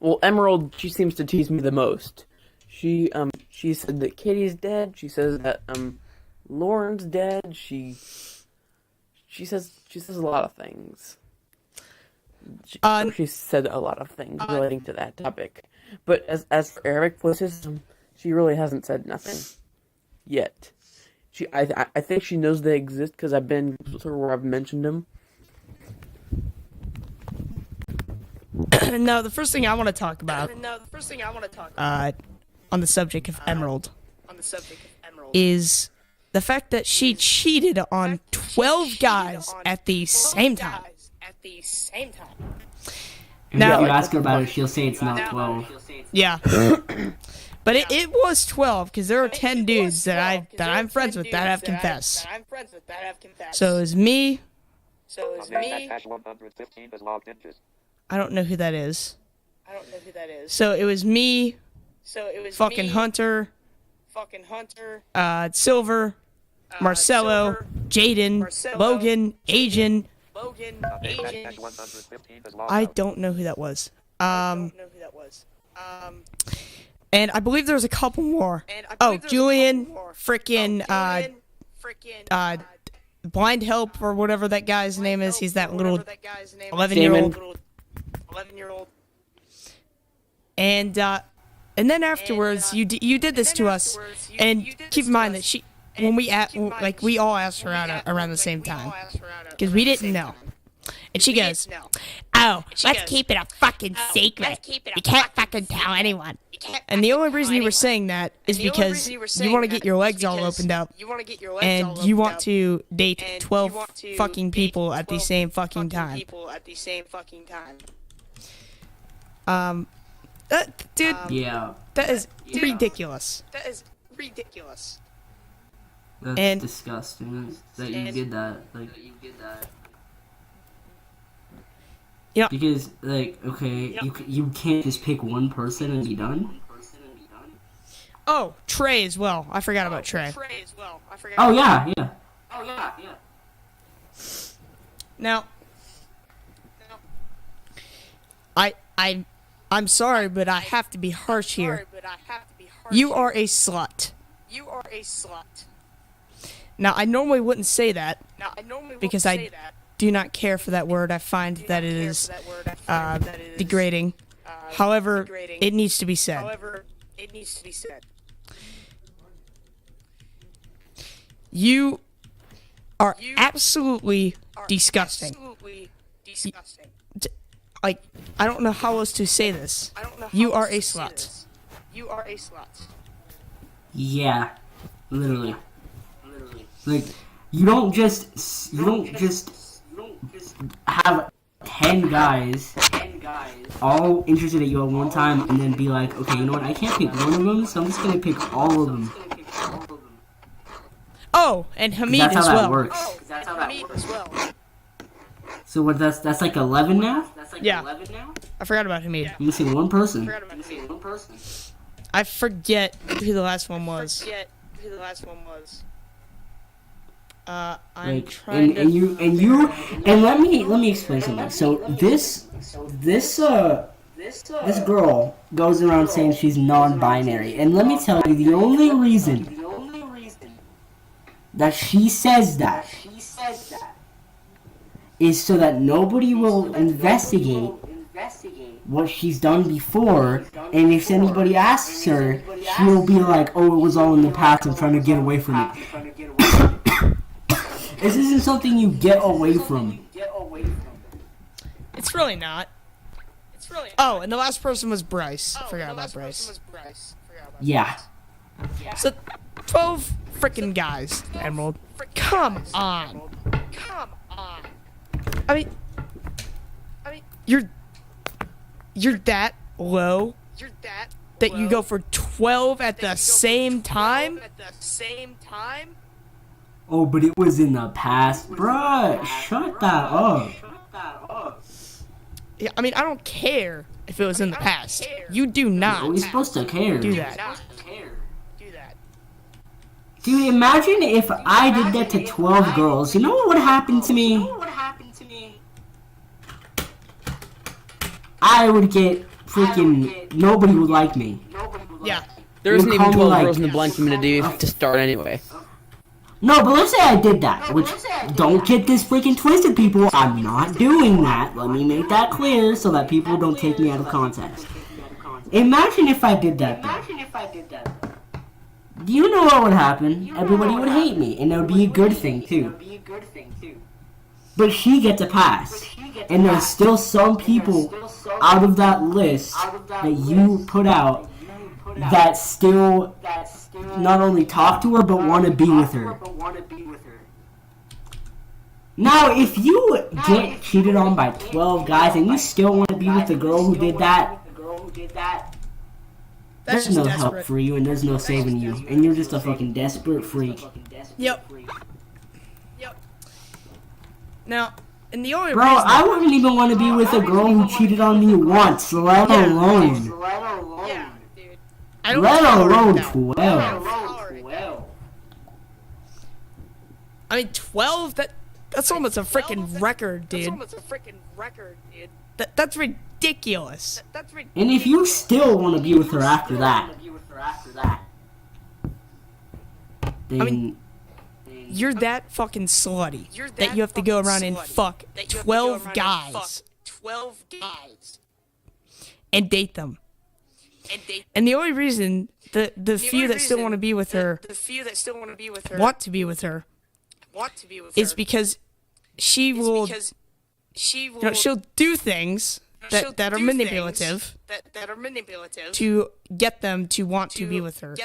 Well, Emerald, she seems to tease me the most. She said that Kitty's dead. She says that Lauren's dead. She says a lot of things. She said a lot of things relating to that topic. But as for Arabic voices, she really hasn't said nothing yet. I think she knows they exist because I've been to her where I've mentioned them. No, the first thing I want to talk about on the subject of Emerald is the fact that she cheated on 12 guys at the same time. Now, If you ask her about it, she'll say it's not 12. yeah. But it was 12 because there are 10 dudes that I'm friends with that have confessed. So it was me. I don't know who that is. So it was me, fucking Hunter, Silver, Marcelo, Jaden, Logan, Asian. I don't know who that was. And I believe there was a couple more. Oh, Julian, frickin' Blind Help or whatever that guy's name is. He's that little 11-year-old. And then afterwards, you did this to us. And keep in mind that we all asked her out around the same time because we didn't know. And she goes, "Oh, let's keep it a fucking secret. You can't fucking tell anyone." And the only reason you were saying that is because you want to get your legs all opened up, and you want to date 12 fucking people at the same fucking time. Dude, Yeah. that is ridiculous. That's And- disgusting that you did that. Yeah. Because, okay, you can't just pick one person and be done? Oh, Trey as well. I forgot about Trey. Oh, yeah. Now, I'm sorry, but I have to be harsh here. You are a slut. Now, I normally wouldn't say that because I do not care for that word. I find that it is degrading. However, it needs to be said. You are absolutely disgusting. Like, I don't know how else to say this. You are a slut. Yeah. Literally. Like, you don't just have 10 guys all interested at you at one time and then be like, okay, you know what, I can't pick one of them, so I'm just gonna pick all of them. Oh, and Hamid That's how as that well. works. Me as well. So what? That's like 11 now. Yeah. I forgot about Hamid. I'm missing one person. I forget who the last one was. Forget who the last one was. I'm Like, trying and let me explain something. So this girl goes around saying she's non-binary, and let me tell you, the only reason that she says that is so that nobody will investigate what she's done before, and if anybody asks her, she'll be like, oh, it was all in the past, I'm trying to get away from it. This isn't something you get away from. It's really not. Oh, and the last person was Bryce. I forgot about Bryce. Yeah. So, 12 freaking guys, Emerald. Come on. I mean, you're that low that you go for 12 at the same time? Oh, but it was in the past. Bruh, shut that up. Yeah, I mean, I don't care if it was in the past. You do not We're supposed to care. do that. Dude, imagine if I did that to 12 girls. You know what would happen to me? I would get freaking... Nobody would like me. Yeah. There isn't You even call me 12 like- girls in the blind community to start anyway. No, but let's say I did that, which, don't get this freaking twisted, people. I'm not doing that. Let me make that clear so that people don't take me out of context. Imagine if I did that, though. Do you know what would happen? Everybody would hate me, and it would be a good thing, too. But she gets a pass. And there's still some people out of that list that you put out that still not only talk to her, but want to be with her. Now, if you get cheated on by 12 guys and you still want to be with the girl who did that, That's there's just no help desperate. for you and there's no saving you. And you're just a fucking desperate freak. Yep. Now, and the only Bro, reason... I wouldn't even want to be with a girl who cheated on me once, let Yeah. alone. I don't Let tolerate alone that. 12. I mean, 12? That's almost a freaking record, dude. That's ridiculous. And if you still want to be with her after that, then I mean, you're that fucking slutty that you have to go around and fuck 12 guys and date them. And the only reason the few that still want to be with her want to be with her is because she will, you know, she'll do things that are manipulative to get them to want to be with her.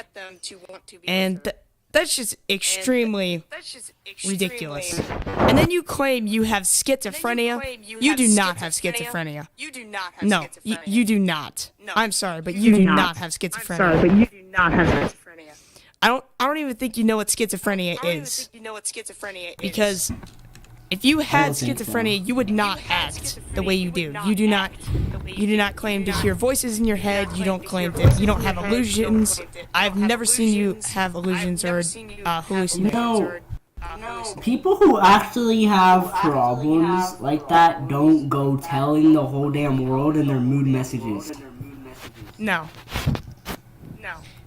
And that's just extremely ridiculous. And then you claim you have schizophrenia. You do not have schizophrenia. No, you do not. I'm sorry, but you do not have schizophrenia. I don't even think you know what schizophrenia is. Because if you had don't think so. schizophrenia, you would not act the way you do. You do not claim to hear voices in your head. You don't claim that you don't have illusions. I've never seen you have illusions or hallucinations. no. People who actually have problems like that don't go telling the whole damn world in their mood messages. No.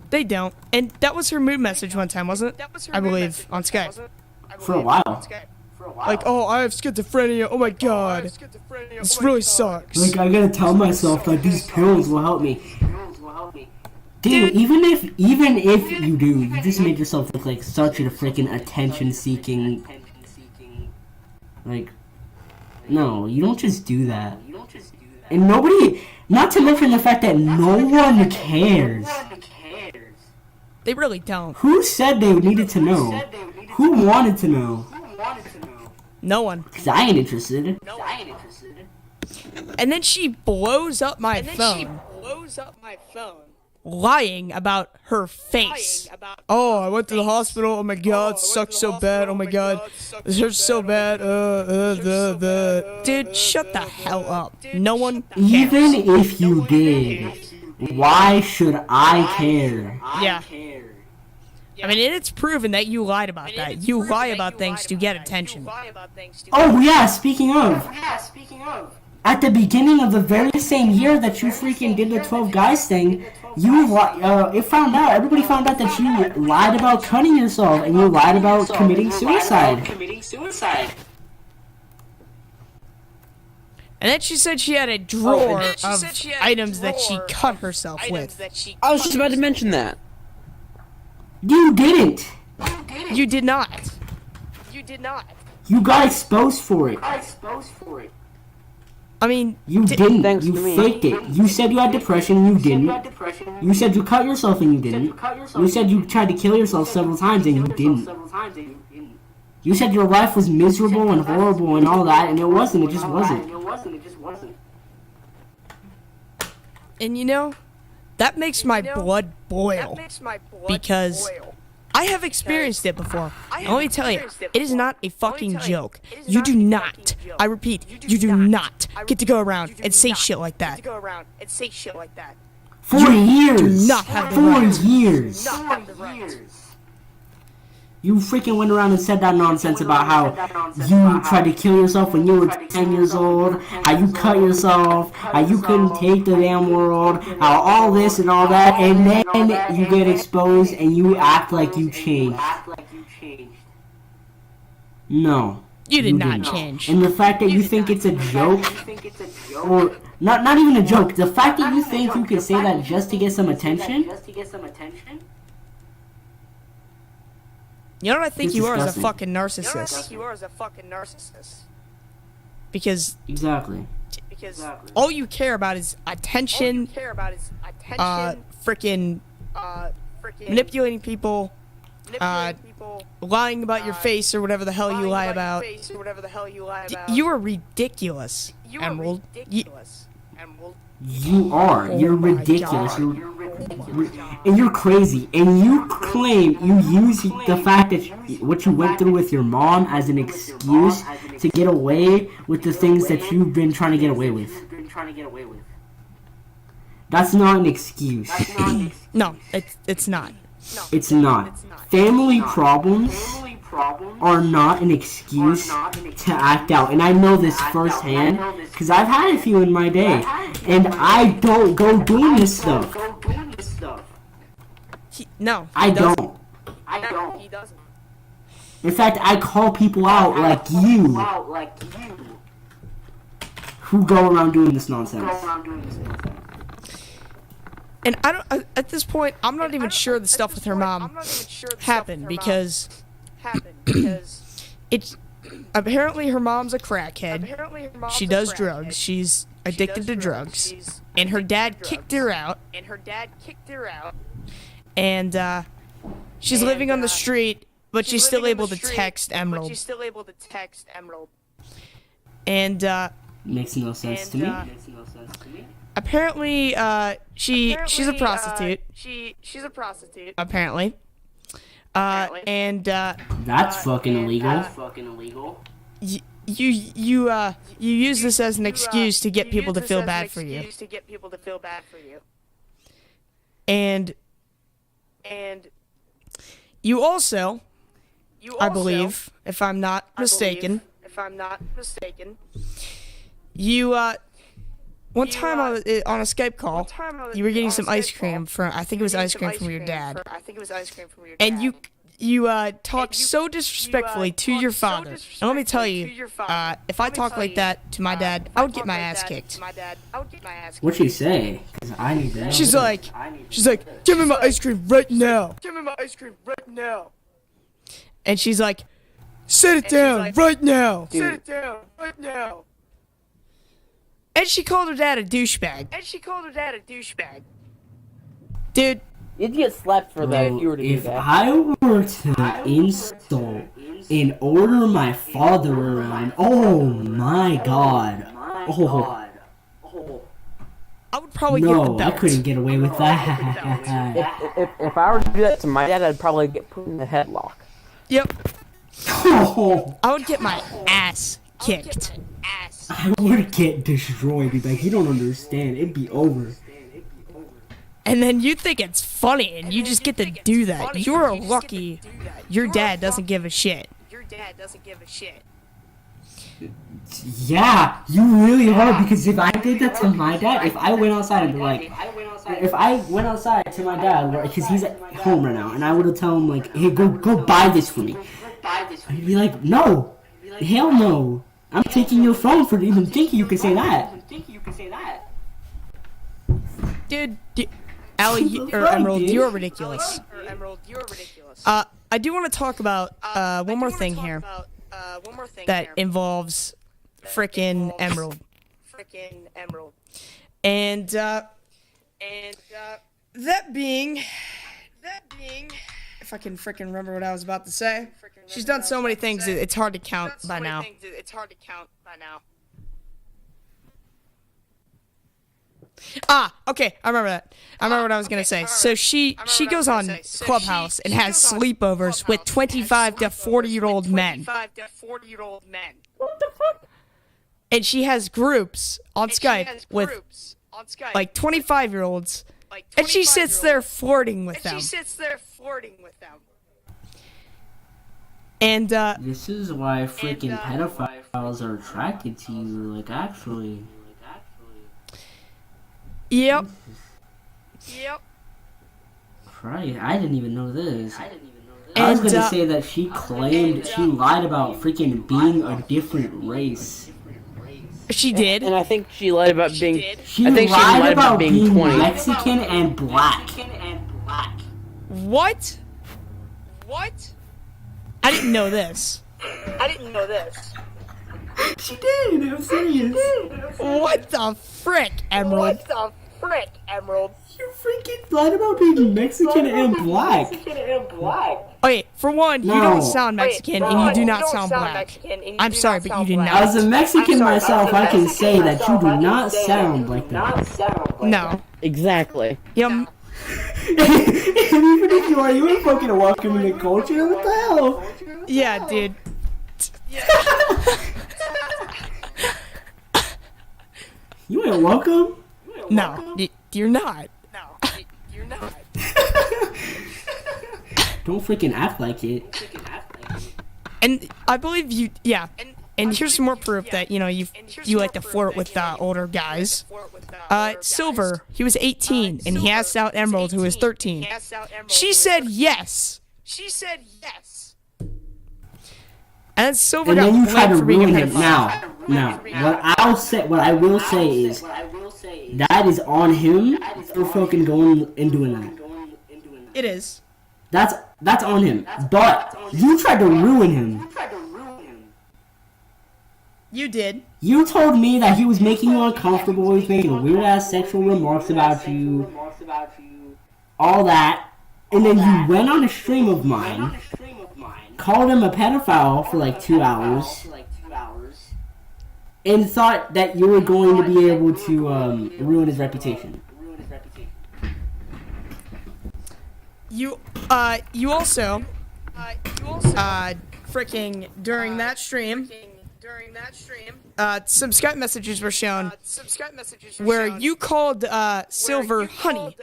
They don't. And that was her mood message one time, wasn't it? I believe, on Skype. For a while. Like, oh, I have schizophrenia. Oh my god. This really sucks. Like, I gotta tell myself that these pills will help me. Dude, even if you do, you just made yourself look like such a freaking attention-seeking... Like, no, you don't just do that. And nobody... Not to mention the fact that no one cares. They really don't. Who said they needed to know? Who wanted to know? No one. Because I ain't interested. And then she blows up my phone, lying about her face. Oh, I went to the hospital. Oh my god, it sucks so bad. Oh my god, this hurts so bad. Dude, shut the hell up. No one cares. Even if you did, why should I care? Yeah. I mean, it's proven that you lied about that. You lie about things to get attention. Oh yeah, speaking of. At the beginning of the very same year that you freaking did the 12 guys thing, it found out, everybody found out that you lied about cutting yourself and you lied about committing suicide. And then she said she had a drawer of items that she cut herself with. I was just about to mention that. You didn't. You did not. You got exposed for it. I mean, You didn't. Thanks You to me. faked it. You said you had depression, you didn't. You said you cut yourself and you didn't. You said you tried to kill yourself several times and you didn't. You said your life was miserable and horrible and all that, and it wasn't. It just wasn't. and you know, that makes my blood boil. Because I have experienced it before. And let me tell you, it is not a fucking joke. You do not, I repeat, you do not get to go around and say shit like that. 4 years. do not have the 4 right. years. You freaking went around and said that nonsense about how you tried to kill yourself when you were 10 years old, how you cut yourself, how you couldn't take the damn world, how all this and all that, and then you get exposed and you act like you changed. No. You did not didn't. change. And the fact that you think it's a joke, or not even a joke, the fact that you think you can say that just to get some attention, You know what I think It's you are as a disgusting. fucking narcissist. Because exactly. all you care about is attention, frickin' manipulating people, lying about your face or whatever the hell you lie about. You are ridiculous, Emerald. You are. You're Oh my ridiculous. God. And you're crazy. And you claim you use the fact that what you went through with your mom as an excuse to get away with the things that you've been trying to get away with. That's not an excuse. No, it's not. It's not. Family problems are not an excuse to act out. And I know this firsthand because I've had a few in my day. And I don't go doing this stuff. No, I don't. He doesn't. In fact, I call people out like you who go around doing this nonsense. And I don't. At this point, I'm not even sure the stuff with her mom happened because it's apparently her mom's a crackhead. She does drugs. She's addicted to drugs, and her dad kicked her out. And she's living on the street, but she's still able to text Emerald. And Makes no sense to me. apparently, she's a prostitute. She's a prostitute. Apparently. And That's fucking illegal. you use this as an excuse to get people to feel bad for you. And you also, I believe, if I'm not mistaken, you one time on a Skype call, you were getting some ice cream from, I think it was ice cream from your dad. And you talk so disrespectfully to your father. And let me tell you, if I talk like that to my dad, I would get my ass kicked. What'd she say? 'Cause I need that. She's like, give me my ice cream right now. And she's like, sit it down right now. And she called her dad a douchebag. Dude, You'd get slapped for that if you were to do If that. I were to insult and order my father around, oh my god. Oh, I would probably get the No, I belt. couldn't get away with that. If I were to do that to my dad, I'd probably get put in the headlock. Yep. Oh, I would get my ass kicked. I would get destroyed. Be like, you don't understand. It'd be over. And then you think it's funny and you just get to do that. You're lucky your dad doesn't give a shit. Yeah, you really are, because if I did that to my dad, if I went outside and be like, if I went outside to my dad, because he's at home right now, and I would tell him like, hey, go buy this for me, he'd be like, no, hell no, I'm taking your phone for even thinking you can say that. Dude, Allie, or Emerald, you're ridiculous. I do want to talk about one more thing here that involves frickin' Emerald. And that being, if I can frickin' remember what I was about to say, she's done so many things it's hard to count by now. Okay, I remember that. I remember what I was gonna say. So she goes on Clubhouse and has sleepovers with 25 to 40-year-old men. What the fuck? And she has groups on Skype with like 25-year-olds, and she sits there flirting with them. And This is why freaking pedophiles are attracted to you, like, actually. Yep. Right, I didn't even know this. I was gonna say that she lied about freaking being a different race. She did. And I think she lied about being. She I think she lied lied about about being 20. Mexican and black. What? I didn't know this. She did, I'm serious. What the frick, Emerald? You freaking lied about being Mexican and black. Okay, for one, you No. don't sound Mexican and you do not sound black. I'm sorry, but you did As not. a Mexican myself, I can say that you do not sound like that. No. Exactly. Yum. And even if you are, you ain't fucking welcoming the culture. What the hell? Yeah, dude. You ain't welcome. No, you're not. Don't freaking act like it. And I believe you. Yeah. And here's some more proof that you like to flirt with older guys. Silver, he was 18 and he asked out Emerald, who was 13. She said yes. And Silver And got then you try blamed to for being a ruin him. pedophile. Now, what I will say is, that is on him for fucking going and doing that. It is. That's on him. But you tried to ruin him. You did. You told me that he was making you uncomfortable, he was making weird ass sexual remarks about you, all that, and then you went on a stream of mine, called him a pedophile for like 2 hours, and thought that you were going to be able to ruin his reputation. You also, freaking during that stream, some Skype messages were shown where you called Silver honey.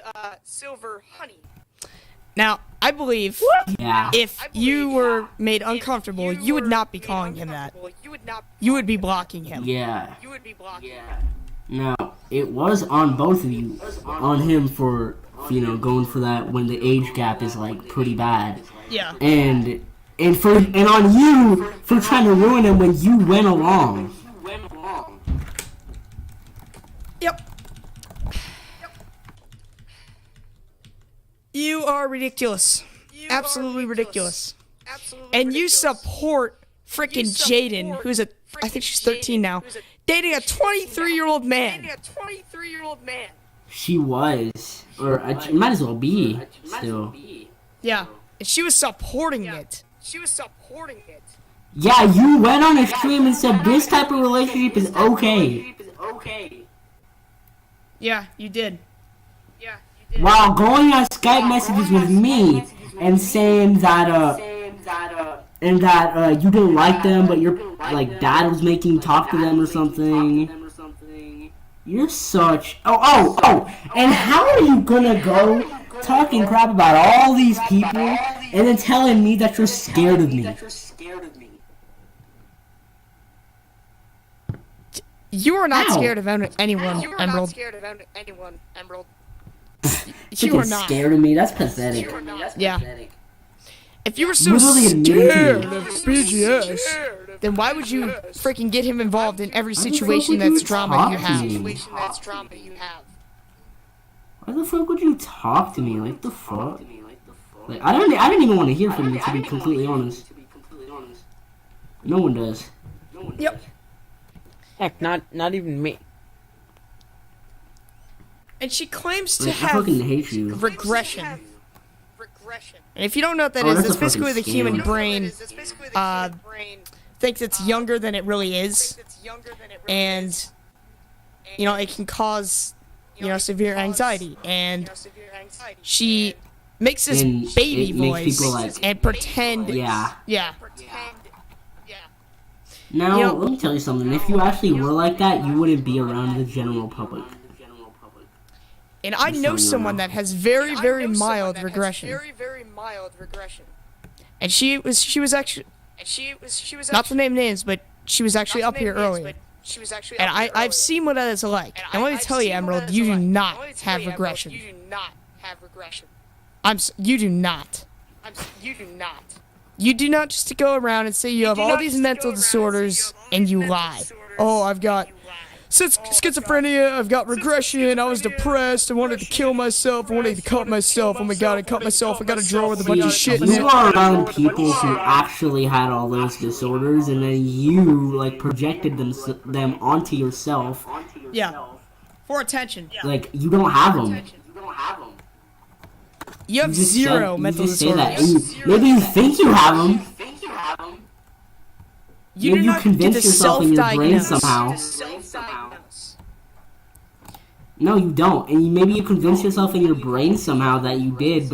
Now, I believe Yeah. if you were made uncomfortable, you would not be calling him that. You would be blocking him. Yeah. No, it was on both of you. On him for, going for that when the age gap is like pretty bad. Yeah. And on you for trying to ruin him when you went along. Yep. You are ridiculous. Absolutely ridiculous. And you support frickin' Jaden, who's I think she's 13 now, dating a 23-year-old man. She was. Or it might as well be still. Yeah. And she was supporting it. Yeah, you went on a stream and said this type of relationship is okay. Yeah, you did. While going on Skype messages with me and saying that you didn't like them, but your like dad was making you talk to them or something. You're such and how are you gonna go talking crap about all these people and then telling me that you're scared of me? You are not Ow. scared of anyone, You are Emerald. not scared of anyone, Emerald. You are Freaking not. scared of me. That's pathetic. Yeah. If you were so Literally scared admitting of BGS, then why would you freaking get him involved in every situation would you that's drama you talk to have? me? Why the fuck would you talk to me? Like the fuck? Like I didn't even want to hear from you, to be completely honest. No one does. Yep. Heck, not even me. And she claims to Like, I have fucking hate you. regression. And if you don't know what that Oh, is, that's that's a basically the fucking human scam. brain thinks it's younger than it really is, and you know it can cause severe anxiety. And she makes this And baby it makes voice people, like- and pretend. Yeah. Yeah. Now, You know- let me tell you something. If you actually were like that, you wouldn't be around the general public. And I know someone that has very, very mild regression. And she was actually not to name names, but she was actually up here earlier. And I've seen what that is like. And let me tell you, Emerald, you do not have regression. You do not. You do not just go around and say you have all these mental disorders and you lie. Oh, I've got schizophrenia, I've got regression, I was depressed, I wanted to kill myself, I wanted to cut myself, oh my god, I cut myself, I got a drawer with a bunch of shit in You it. are around people who actually had all those disorders, and then you like projected them onto yourself. Yeah. For attention. Like you don't have them. You have You just zero said, mental you just say that. disorders. And maybe you think you have them. You Maybe do you not get convince to yourself in your brain self-diagnose. somehow. No, you don't. And maybe you convince yourself in your brain somehow that you did,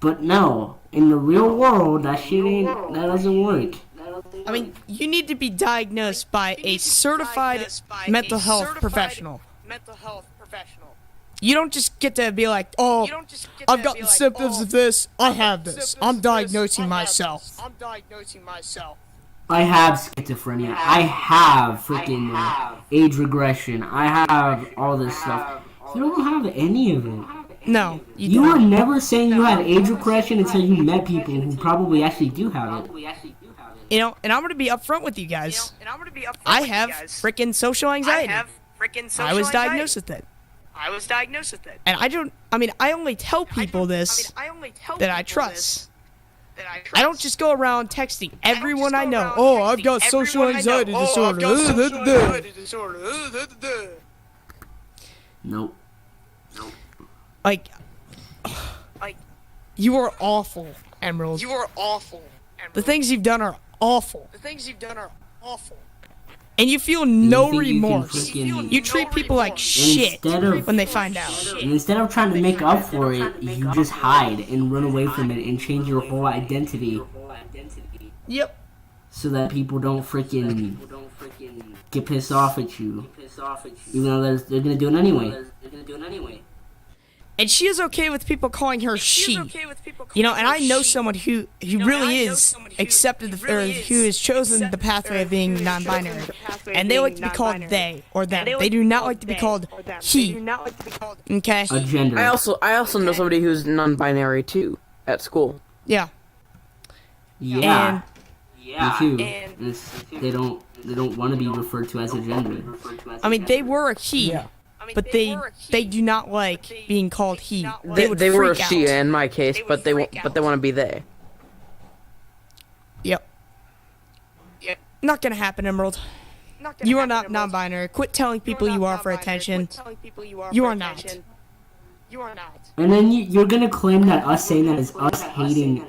but no. In the real world, that doesn't work. I mean, you need to be diagnosed by a certified mental health professional. You don't just get to be like, oh, I've got the symptoms of this, I have this, I'm diagnosing myself. I have schizophrenia. I have freaking age regression. I have all this stuff. You don't have any of it. No, You don't. were never saying you had age regression until you met people who probably actually do have it. You know, and I'm gonna be upfront with you guys. I have freaking social anxiety. I was diagnosed with it. And I only tell people this that I trust. I don't just go around texting everyone I know, oh, I've got social anxiety disorder. Nope. Like, you are awful, Emerald. The things you've done are awful. And you feel no think you can remorse. freaking- You treat people like shit Instead of- when they find out. And instead of trying to make up for it, you just hide and run away from it and change your whole identity Yep. so that people don't freaking get pissed off at you. Even though they're gonna do it anyway. And she is okay with people calling her she. You know, and I know someone who really is accepted or who has chosen the pathway of being non-binary, and they like to be called they or them. They do not like to be called he. Okay. A gender. I also know somebody who's non-binary too at school. Yeah. Yeah. And Me too. They don't want to be referred to as a gender. I mean, they were a he, but they do not like being called he. Would They were a freak she out. in my case, but they want to be they. Yep. Not gonna happen, Emerald. You are not non-binary. Quit telling people you are for attention. You are not. And then you're gonna claim that us saying that is us hating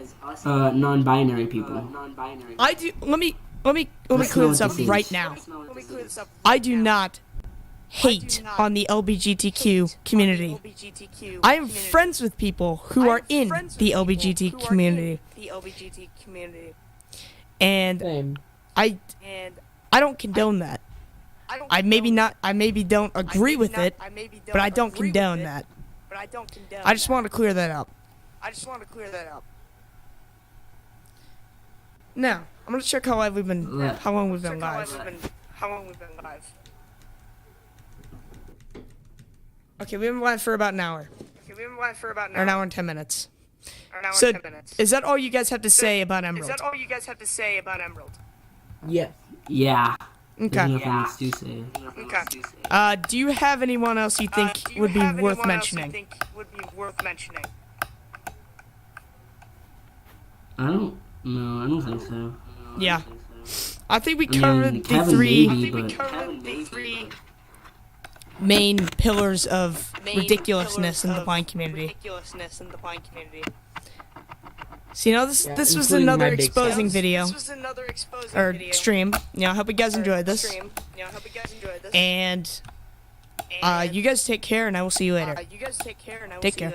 non-binary people. I do. Let me Let's clear know this what up this right is. now. I do not hate on the LGBTQ community. I am friends with people who are in the LGBT community. And Same. I don't condone that. I maybe don't agree with it, but I don't condone that. I just want to clear that up. Now, I'm gonna check how long we've been live. Okay, we've been live for about an hour. Or an hour and 10 minutes. So, is that all you guys have to say about Emerald? Yeah. Yeah. There's Okay. nothing else to say. Do you have anyone else you think would be worth mentioning? I don't think so. Yeah. I think we I mean, covered the Kevin three maybe, but main pillars of ridiculousness in the blind community. So, this was including another my big exposing self. video. Or stream. I hope you guys enjoyed this. And you guys take care, and I will see you later. Take care.